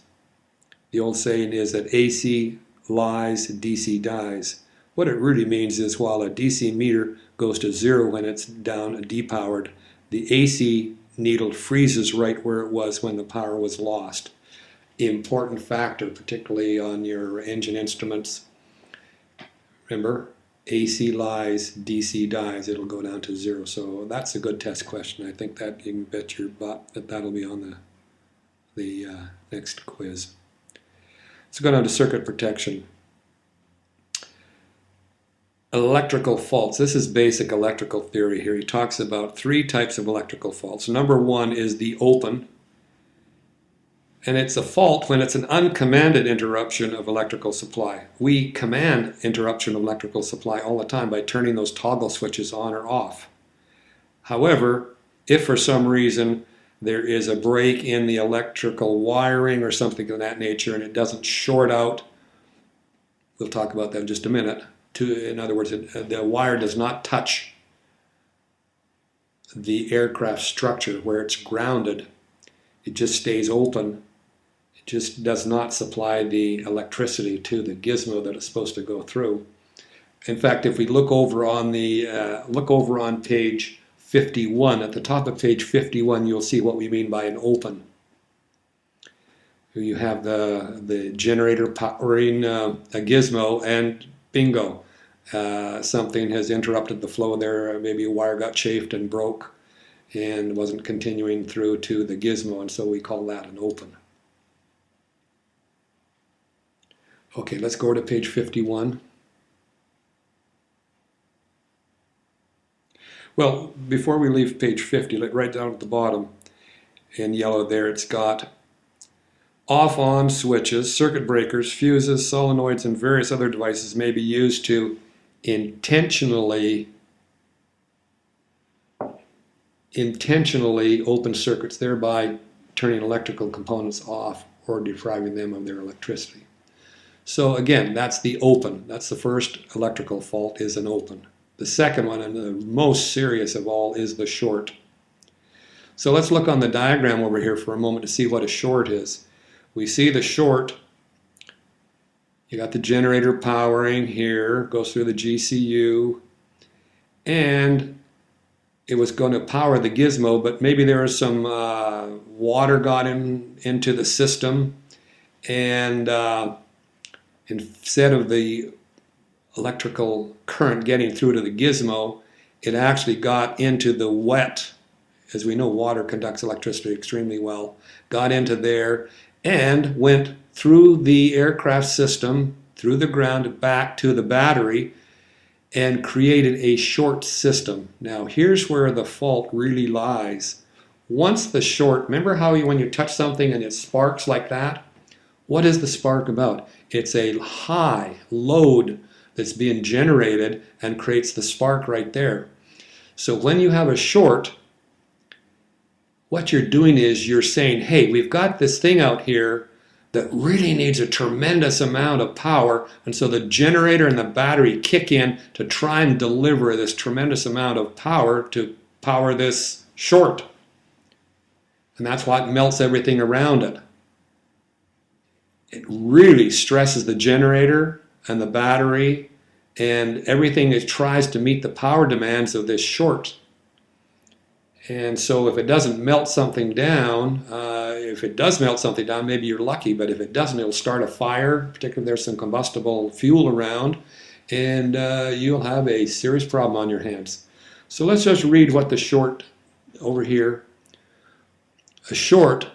The old saying is that AC lies, DC dies. What it really means is while a DC meter goes to 0 when it's down depowered, the AC needle freezes right where it was when the power was lost. Important factor, particularly on your engine instruments. Remember, AC lies, DC dies, it'll go down to 0. So that's a good test question. I think that you can bet your butt that that'll be on the next quiz. Let's go down to circuit protection. Electrical faults. This is basic electrical theory here. He talks about 3 types of electrical faults. Number 1 is the open. And it's a fault when it's an uncommanded interruption of electrical supply. We command interruption of electrical supply all the time by turning those toggle switches on or off. However, if for some reason there is a break in the electrical wiring or something of that nature and it doesn't short out, we'll talk about that in just a minute. In other words, the wire does not touch the aircraft structure where it's grounded. It just stays open. It just does not supply the electricity to the gizmo that it's supposed to go through. In fact, if we look over on page 51, at the top of page 51, you'll see what we mean by an open. You have the generator powering a gizmo, and bingo, something has interrupted the flow there. Maybe a wire got chafed and broke and wasn't continuing through to the gizmo, and so we call that an open. Okay, let's go to page 51. Well, before we leave page 50, right down at the bottom in yellow there, it's got off-on switches, circuit breakers, fuses, solenoids, and various other devices may be used to intentionally open circuits, thereby turning electrical components off or depriving them of their electricity. So again, that's the open. That's the first electrical fault, is an open. The second one, and the most serious of all, is the short. So let's look on the diagram over here for a moment to see what a short is. We see the short. You got the generator powering here, goes through the GCU, and it was going to power the gizmo, but maybe there was some water got into the system, and instead of the electrical current getting through to the gizmo, it actually got into the wet. As we know, water conducts electricity extremely well. Got into there and went through the aircraft system, through the ground, back to the battery, and created a short system. Now here's where the fault really lies. Once the short, remember how when you touch something and it sparks like that? What is the spark about? It's a high load that's being generated and creates the spark right there. So when you have a short, what you're doing is you're saying, hey, we've got this thing out here that really needs a tremendous amount of power, and so the generator and the battery kick in to try and deliver this tremendous amount of power to power this short. And that's what melts everything around it. It really stresses the generator and the battery and everything that tries to meet the power demands of this short. And so if it doesn't melt something down, if it does melt something down, maybe you're lucky, but if it doesn't, it'll start a fire, particularly if there's some combustible fuel around, and you'll have a serious problem on your hands. So let's just read what the short over here. A short,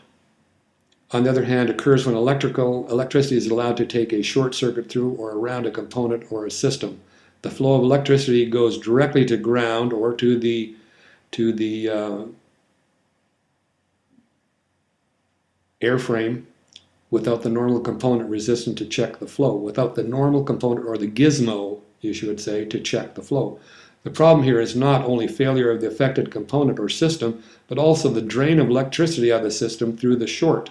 on the other hand, occurs when electricity is allowed to take a short circuit through or around a component or a system. The flow of electricity goes directly to ground or to the airframe without the normal component resistant to check the flow, without the normal component, or the gizmo, you should say, to check the flow. The problem here is not only failure of the affected component or system, but also the drain of electricity out of the system through the short.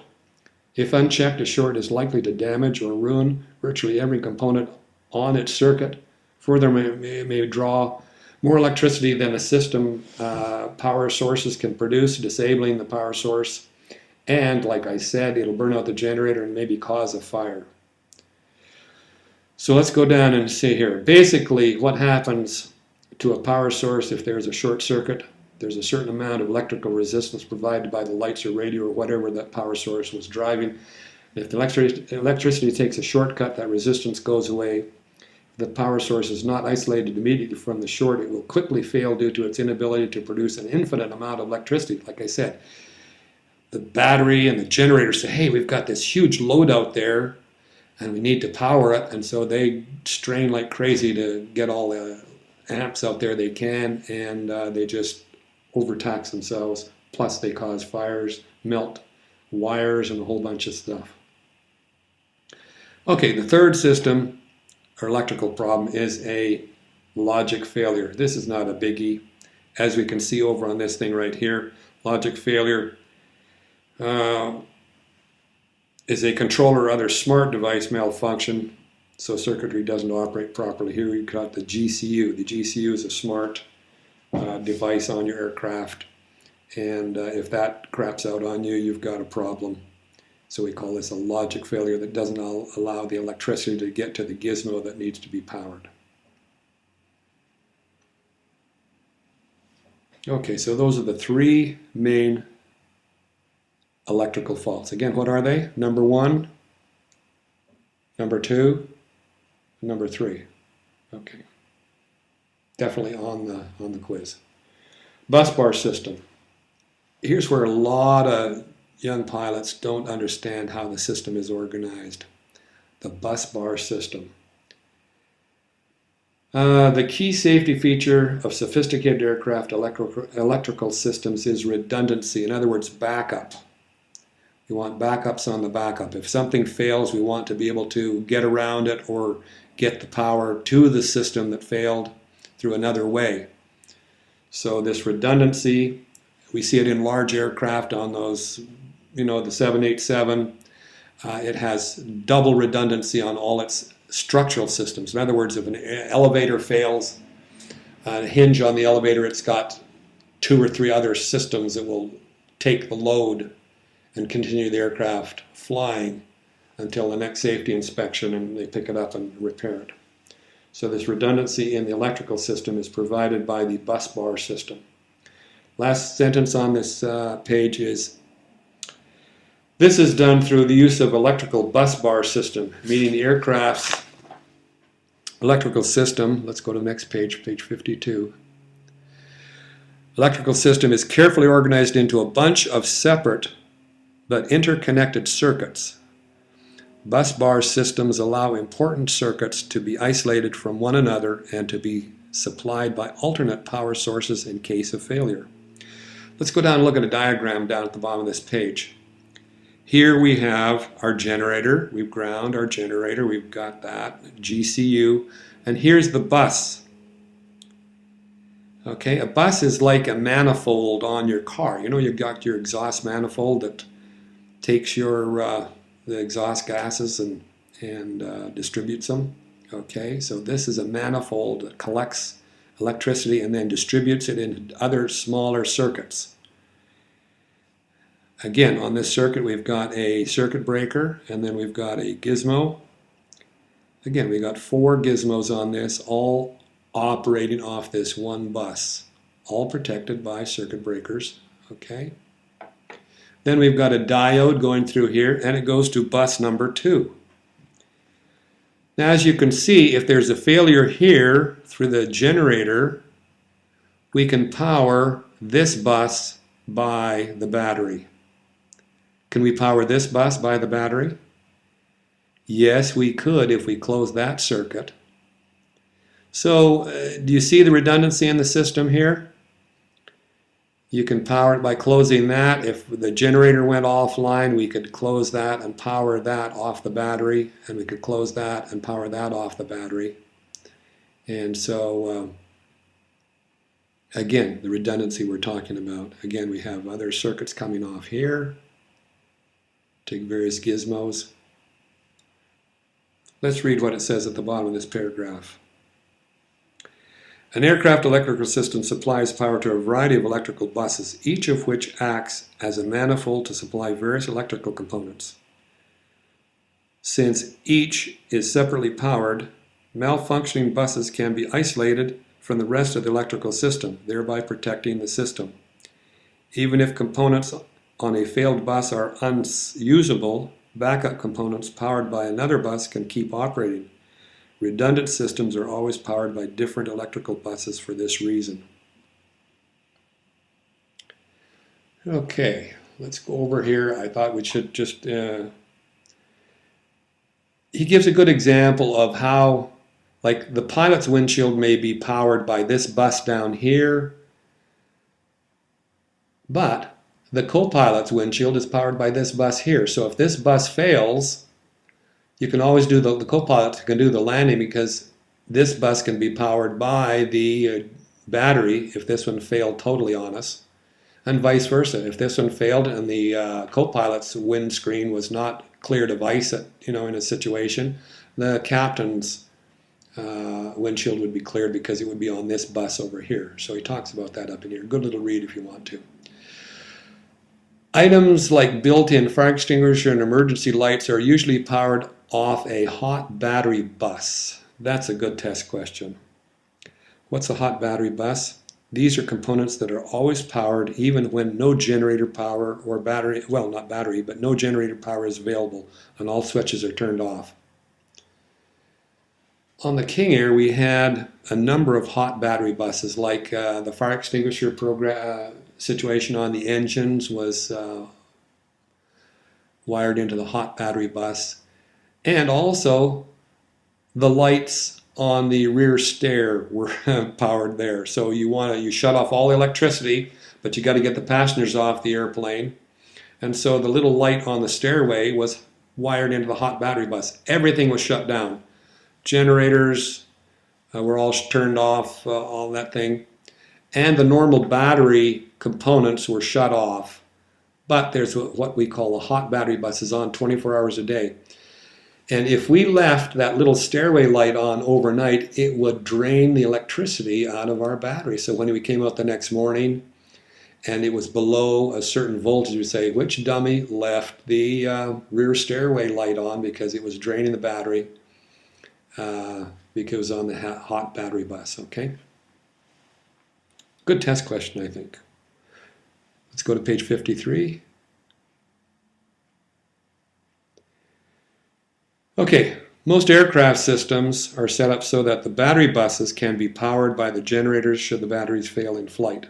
If unchecked, a short is likely to damage or ruin virtually every component on its circuit. Further, may draw more electricity than the system power sources can produce, disabling the power source. And like I said, it'll burn out the generator and maybe cause a fire. So let's go down and see here. Basically, what happens to a power source if there's a short circuit? There's a certain amount of electrical resistance provided by the lights or radio or whatever that power source was driving. If the electricity takes a shortcut, that resistance goes away. The power source is not isolated immediately from the short, it will quickly fail due to its inability to produce an infinite amount of electricity. Like I said, the battery and the generator say, hey, we've got this huge load out there and we need to power it, and so they strain like crazy to get all the amps out there they can, and they just overtax themselves, plus they cause fires, melt wires, and a whole bunch of stuff. Okay, the third system or electrical problem is a logic failure. This is not a biggie. As we can see over on this thing right here, logic failure is a controller or other smart device malfunction, so circuitry doesn't operate properly. Here we've got the GCU. The GCU is a smart device on your aircraft, and if that craps out on you, you've got a problem. So we call this a logic failure that doesn't allow the electricity to get to the gizmo that needs to be powered. Okay, so those are the three main electrical faults. Again, what are they? Number 1, number 2, number 3. Okay, definitely on the quiz. Bus bar system. Here's where a lot of young pilots don't understand how the system is organized. The bus bar system. The key safety feature of sophisticated aircraft electrical systems is redundancy. In other words, backup. You want backups on the backup. If something fails, we want to be able to get around it or get the power to the system that failed through another way. So this redundancy, we see it in large aircraft on those, the 787. It has double redundancy on all its structural systems. In other words, if an elevator fails, a hinge on the elevator, it's got 2 or 3 other systems that will take the load and continue the aircraft flying until the next safety inspection, and they pick it up and repair it. So this redundancy in the electrical system is provided by the bus bar system. Last sentence on this page is, this is done through the use of electrical bus bar system, meaning the aircraft's electrical system, let's go to the next page, page 52. Electrical system is carefully organized into a bunch of separate but interconnected circuits. Bus bar systems allow important circuits to be isolated from one another and to be supplied by alternate power sources in case of failure. Let's go down and look at a diagram down at the bottom of this page. Here we have our generator. We've ground our generator. We've got that, GCU. And here's the bus. Okay, a bus is like a manifold on your car. You know, you've got your exhaust manifold that takes your the exhaust gases and distributes them. Okay, so this is a manifold that collects electricity and then distributes it into other smaller circuits. Again, on this circuit we've got a circuit breaker and then we've got a gizmo. Again, we've got 4 gizmos on this, all operating off this one bus, all protected by circuit breakers. Okay. Then we've got a diode going through here and it goes to bus number 2. Now as you can see, if there's a failure here through the generator, we can power this bus by the battery. Can we power this bus by the battery? Yes, we could if we close that circuit. So do you see the redundancy in the system here? You can power it by closing that. If the generator went offline, we could close that and power that off the battery, and we could close that and power that off the battery. And so, again, the redundancy we're talking about. Again, we have other circuits coming off here. Take various gizmos. Let's read what it says at the bottom of this paragraph. An aircraft electrical system supplies power to a variety of electrical buses, each of which acts as a manifold to supply various electrical components. Since each is separately powered, malfunctioning buses can be isolated from the rest of the electrical system, thereby protecting the system. Even if components on a failed bus are unusable, backup components powered by another bus can keep operating. Redundant systems are always powered by different electrical buses for this reason. Okay, let's go over here. I thought we should just... he gives a good example of how, like, the pilot's windshield may be powered by this bus down here, but the co-pilot's windshield is powered by this bus here. So if this bus fails, you can always do the co-pilot can do the landing because this bus can be powered by the battery if this one failed totally on us, and vice versa. If this one failed and the co-pilot's windscreen was not cleared of ice, in a situation, the captain's windshield would be cleared because it would be on this bus over here. So he talks about that up in here. Good little read if you want to. Items like built-in fire extinguisher and emergency lights are usually powered off a hot battery bus. That's a good test question. What's a hot battery bus? These are components that are always powered even when no generator power or battery, well, not battery, but no generator power is available and all switches are turned off. On the King Air, we had a number of hot battery buses, like the fire extinguisher situation on the engines was wired into the hot battery bus. And also, the lights on the rear stair were powered there. So you shut off all the electricity, but you got to get the passengers off the airplane. And so the little light on the stairway was wired into the hot battery bus. Everything was shut down. Generators were all turned off, all that thing. And the normal battery components were shut off. But there's what we call a hot battery bus is on 24 hours a day. And if we left that little stairway light on overnight, it would drain the electricity out of our battery. So when we came out the next morning and it was below a certain voltage, we'd say, which dummy left the rear stairway light on because it was draining the battery because it was on the hot battery bus, okay? Good test question, I think. Let's go to page 53. Okay, most aircraft systems are set up so that the battery buses can be powered by the generators should the batteries fail in flight.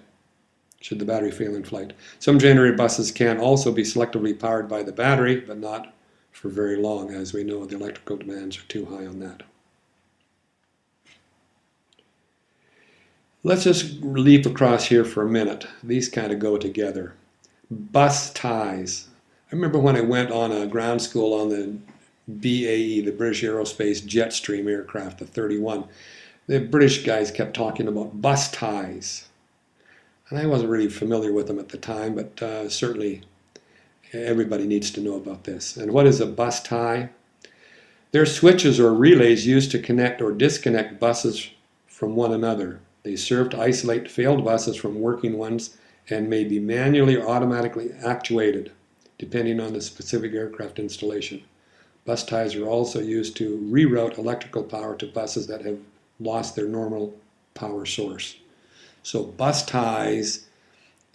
Should the battery fail in flight. Some generator buses can also be selectively powered by the battery, but not for very long. As we know, the electrical demands are too high on that. Let's just leap across here for a minute. These kind of go together. Bus ties. I remember when I went on a ground school on the BAE, the British Aerospace Jetstream aircraft, the 31. The British guys kept talking about bus ties. And I wasn't really familiar with them at the time, but certainly everybody needs to know about this. And what is a bus tie? They're switches or relays used to connect or disconnect buses from one another. They serve to isolate failed buses from working ones and may be manually or automatically actuated, depending on the specific aircraft installation. Bus ties are also used to reroute electrical power to buses that have lost their normal power source. So bus ties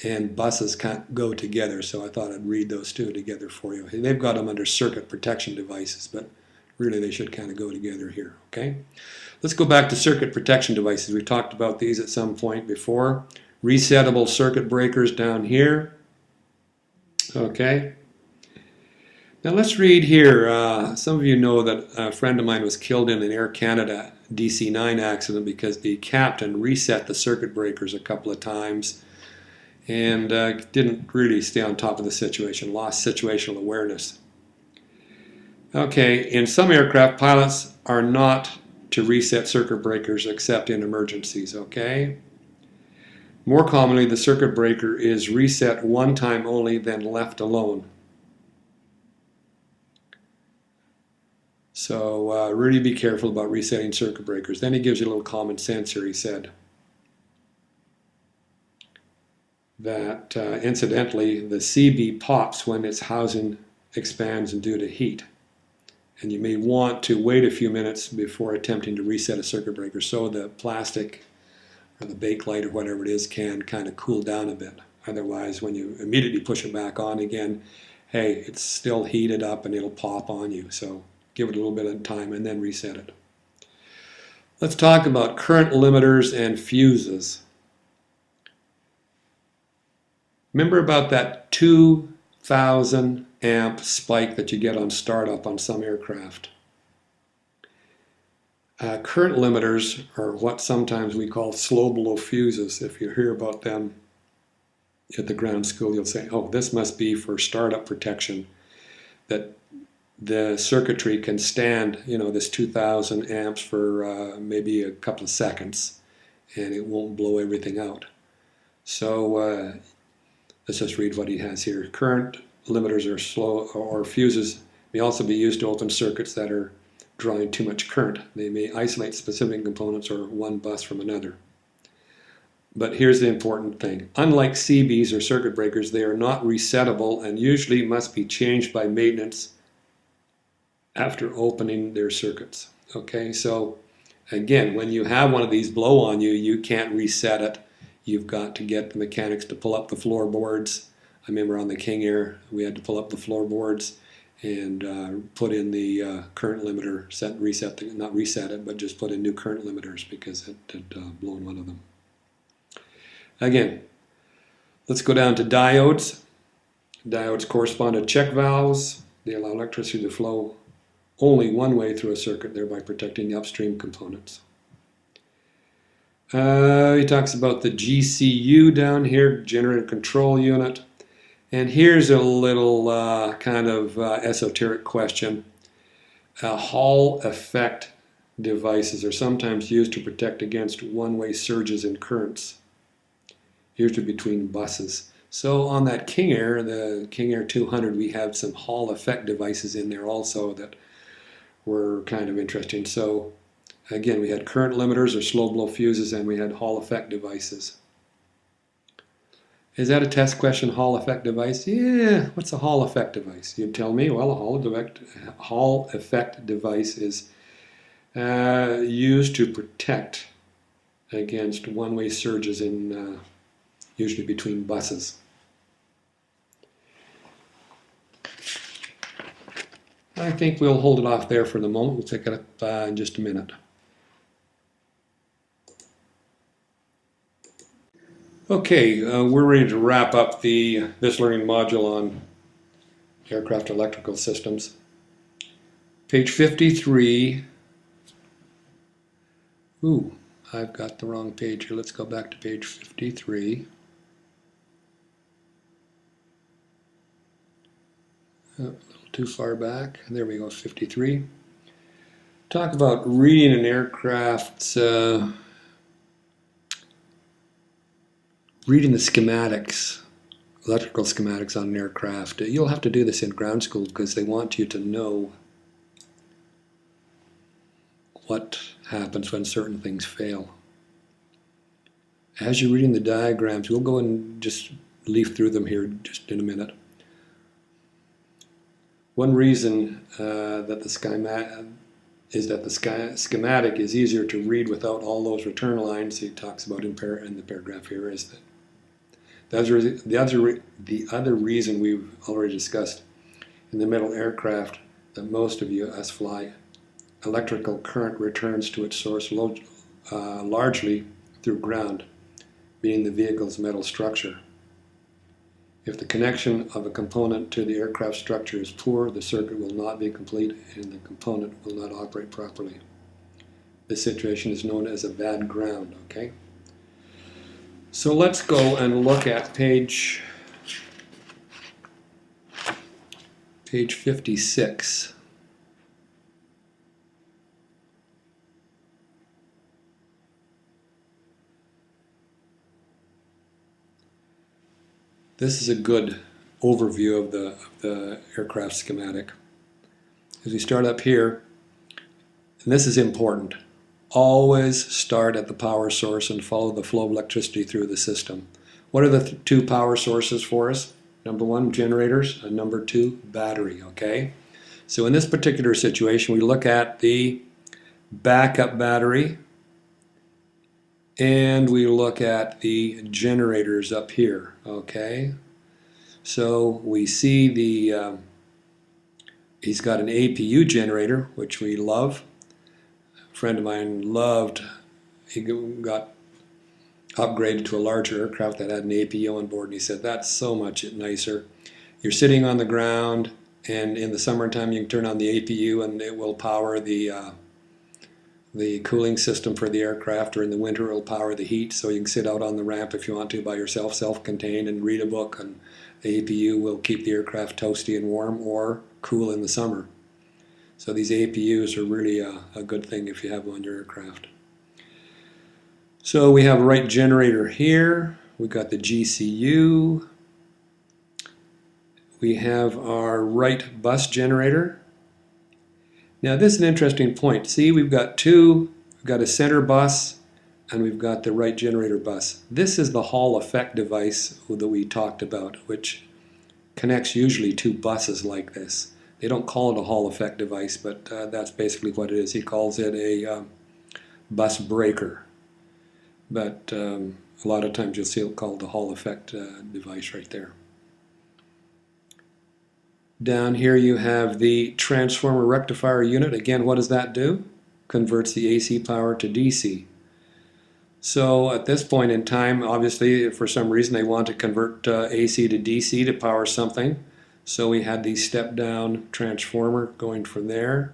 and buses can't go together, so I thought I'd read those two together for you. They've got them under circuit protection devices, but really they should kind of go together here, okay? Let's go back to circuit protection devices. We talked about these at some point before. Resettable circuit breakers down here, okay? Now let's read here. Some of you know that a friend of mine was killed in an Air Canada DC-9 accident because the captain reset the circuit breakers a couple of times and didn't really stay on top of the situation, lost situational awareness. Okay, in some aircraft, pilots are not to reset circuit breakers except in emergencies, okay? More commonly, the circuit breaker is reset one time only, then left alone. So really be careful about resetting circuit breakers. Then he gives you a little common sense here. He said that incidentally, the CB pops when its housing expands due to heat. And you may want to wait a few minutes before attempting to reset a circuit breaker so the plastic or the bake light or whatever it is can kind of cool down a bit. Otherwise, when you immediately push it back on again, hey, it's still heated up and it'll pop on you. So give it a little bit of time and then reset it. Let's talk about current limiters and fuses. Remember about that 2,000 amp spike that you get on startup on some aircraft. Current limiters are what sometimes we call slow-blow fuses. If you hear about them at the ground school, you'll say, oh, this must be for startup protection, that the circuitry can stand, you know, this 2,000 amps for maybe a couple of seconds, and it won't blow everything out. So let's just read what he has here. Current limiters are slow, or fuses may also be used to open circuits that are drawing too much current. They may isolate specific components or one bus from another. But here's the important thing. Unlike CBs or circuit breakers, they are not resettable and usually must be changed by maintenance after opening their circuits. Okay, so again, when you have one of these blow on you, you can't reset it. You've got to get the mechanics to pull up the floorboards. I remember on the King Air, we had to pull up the floorboards and put in the current limiter, not reset it, but just put in new current limiters because it had blown one of them. Again, let's go down to diodes. Diodes correspond to check valves. They allow electricity to flow only one way through a circuit, thereby protecting the upstream components. He talks about the GCU down here, Generator Control Unit. And here's a little kind of esoteric question. Hall effect devices are sometimes used to protect against one-way surges in currents, usually between buses. So on that King Air, the King Air 200, we have some Hall effect devices in there also that were kind of interesting. So again, we had current limiters or slow-blow fuses, and we had Hall effect devices. Is that a test question, Hall effect device? Yeah, what's a Hall effect device? You'd tell me, well, a Hall effect device is used to protect against one-way surges in usually between buses. I think we'll hold it off there for the moment. We'll pick it up in just a minute. Okay, we're ready to wrap up this learning module on aircraft electrical systems. Page 53. Ooh, I've got the wrong page here. Let's go back to page 53. A little too far back. There we go, 53. Talk about reading an aircraft, reading the schematics, electrical schematics on an aircraft. You'll have to do this in ground school because they want you to know what happens when certain things fail. As you're reading the diagrams, we'll go and just leaf through them here just in a minute. One reason that the schematic is easier to read without all those return lines he talks about in the paragraph here is that the other reason we've already discussed in the metal aircraft that most of us fly, electrical current returns to its source largely through ground, meaning the vehicle's metal structure. If the connection of a component to the aircraft structure is poor, the circuit will not be complete and the component will not operate properly. This situation is known as a bad ground, okay? So let's go and look at page 56. This is a good overview of the aircraft schematic. As we start up here, and this is important, always start at the power source and follow the flow of electricity through the system. What are the two power sources for us? Number one, generators, and number two, battery, okay? So in this particular situation, we look at the backup battery and we look at the generators up here, okay? So we see he's got an APU generator, which we love. A friend of mine he got upgraded to a larger aircraft that had an APU on board, and he said, that's so much nicer. You're sitting on the ground, and in the summertime you can turn on the APU and it will power the cooling system for the aircraft, or in the winter it will power the heat, so you can sit out on the ramp if you want to by yourself, self-contained, and read a book, and the APU will keep the aircraft toasty and warm or cool in the summer. So these APUs are really a good thing if you have one on your aircraft. So we have a right generator here, we've got the GCU, we have our right bus generator. Now this is an interesting point. See, we've got a center bus and we've got the right generator bus. This is the Hall effect device that we talked about, which connects usually two buses like this. They don't call it a Hall effect device, but that's basically what it is. He calls it a bus breaker. But a lot of times you'll see it called the Hall effect device right there. Down here you have the transformer rectifier unit. Again, what does that do? Converts the AC power to DC. So at this point in time, obviously, for some reason they want to convert AC to DC to power something. So we had the step-down transformer going from there.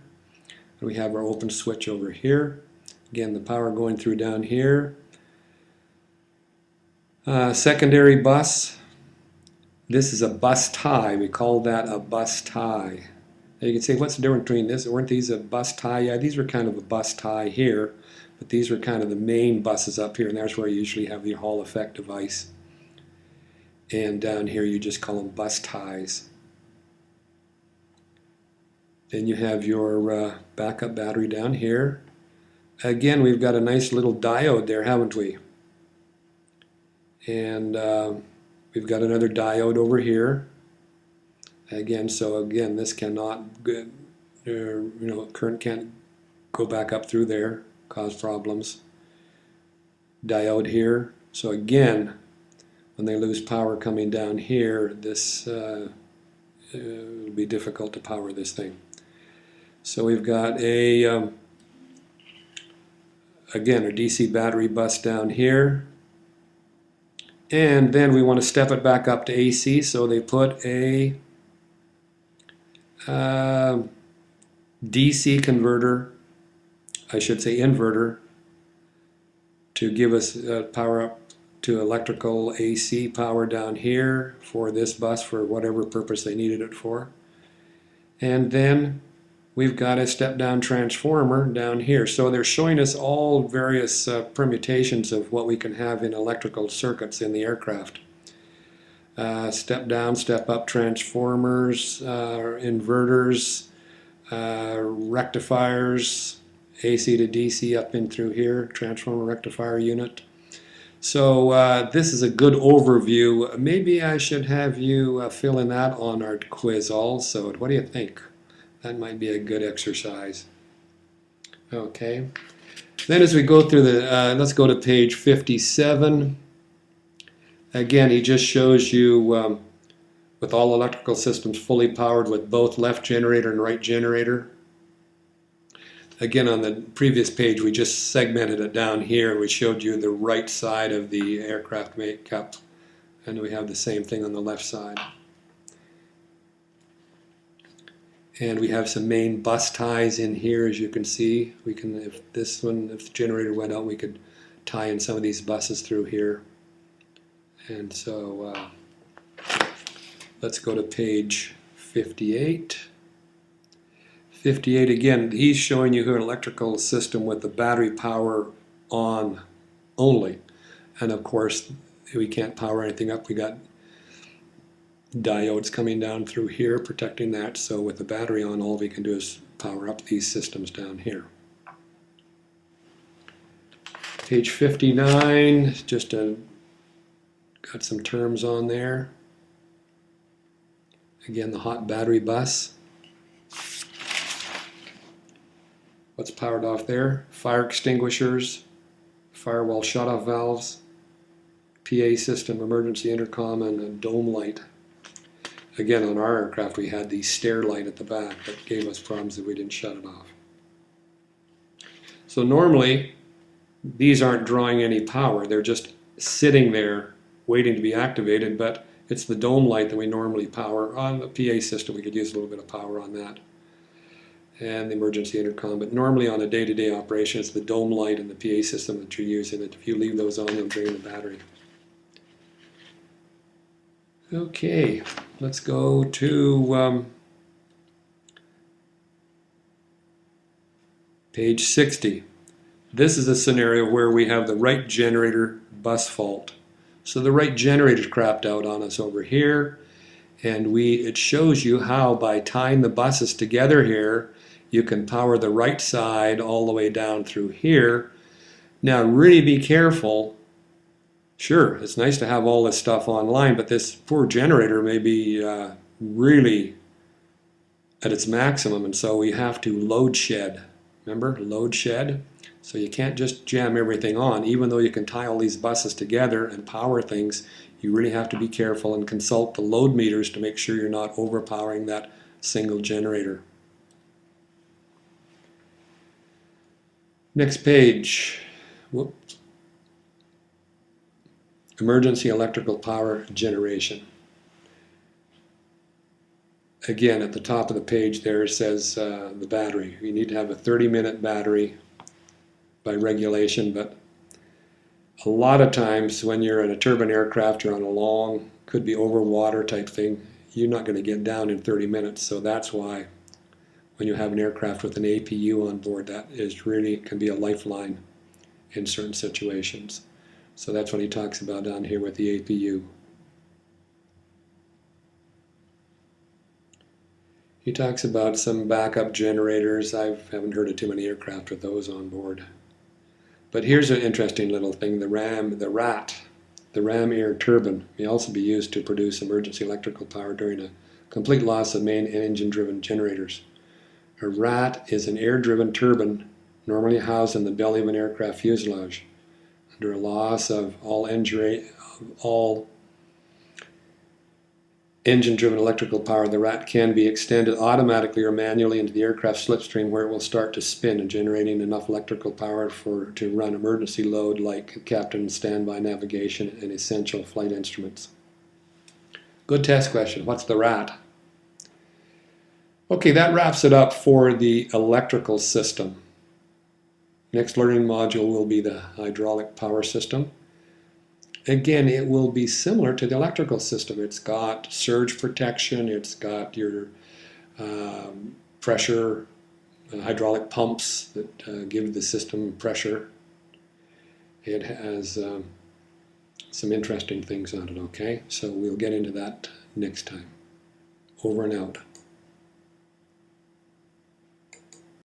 And we have our open switch over here. Again, the power going through down here. Secondary bus. This is a bus tie. We call that a bus tie. Now you can say, what's the difference between this? Weren't these a bus tie? Yeah, these were kind of a bus tie here, but these were kind of the main buses up here, and there's where you usually have your Hall effect device. And down here you just call them bus ties. Then you have your backup battery down here. Again, we've got a nice little diode there, haven't we? And we've got another diode over here. Again, so again, this cannot, current can't go back up through there, cause problems. Diode here. So again, when they lose power coming down here, this it'll be difficult to power this thing. So we've got again, a DC battery bus down here. And then we want to step it back up to AC, so they put a DC converter, I should say inverter, to give us power up to electrical AC power down here for this bus for whatever purpose they needed it for. And then we've got a step-down transformer down here. So they're showing us all various permutations of what we can have in electrical circuits in the aircraft. Step-down, step-up transformers, inverters, rectifiers, AC to DC up in through here, transformer rectifier unit. So this is a good overview. Maybe I should have you fill in that on our quiz also. What do you think? That might be a good exercise. Okay. Then as we go through the, let's go to page 57. Again, he just shows you with all electrical systems fully powered with both left generator and right generator. Again, on the previous page, we just segmented it down here. We showed you the right side of the aircraft makeup, and we have the same thing on the left side. And we have some main bus ties in here, as you can see. We can, if the generator went out, we could tie in some of these buses through here. And so let's go to page 58. 58 again, he's showing you here an electrical system with the battery power on only. And of course, we can't power anything up. We got diodes coming down through here protecting that. So with the battery on, all we can do is power up these systems down here. Page 59, just got some terms on there. Again, the hot battery bus. What's powered off there? Fire extinguishers, firewall shutoff valves, PA system, emergency intercom, and a dome light. Again, on our aircraft we had the stair light at the back that gave us problems that we didn't shut it off. So normally these aren't drawing any power. They're just sitting there waiting to be activated, but it's the dome light that we normally power. On the PA system we could use a little bit of power on that, and the emergency intercom, but normally on a day-to-day operation it's the dome light and the PA system that you're using. If you leave those on, they'll drain the battery. Okay, let's go to page 60. This is a scenario where we have the right generator bus fault. So the right generator's crapped out on us over here, and it shows you how by tying the buses together here you can power the right side all the way down through here. Now really be careful. Sure, it's nice to have all this stuff online, but this poor generator may be really at its maximum, and so we have to load shed. Remember, load shed? So you can't just jam everything on. Even though you can tie all these buses together and power things, you really have to be careful and consult the load meters to make sure you're not overpowering that single generator. Next page. Whoops. Emergency electrical power generation. Again, at the top of the page there it says the battery. You need to have a 30-minute battery by regulation, but a lot of times when you're in a turbine aircraft, you're on a long, could be over water type thing, you're not going to get down in 30 minutes. So that's why when you have an aircraft with an APU on board, that is really can be a lifeline in certain situations. So that's what he talks about down here with the APU. He talks about some backup generators. I haven't heard of too many aircraft with those on board. But here's an interesting little thing, the RAT, the ram air turbine, may also be used to produce emergency electrical power during a complete loss of main and engine-driven generators. A RAT is an air-driven turbine normally housed in the belly of an aircraft fuselage. Under a loss of all engine-driven electrical power, the RAT can be extended automatically or manually into the aircraft slipstream, where it will start to spin and generating enough electrical power to run emergency load like captain standby navigation and essential flight instruments. Good test question. What's the RAT? Okay, that wraps it up for the electrical system. Next learning module will be the hydraulic power system. Again, it will be similar to the electrical system. It's got surge protection, it's got your pressure hydraulic pumps that give the system pressure. It has some interesting things on it, okay? So we'll get into that next time. Over and out.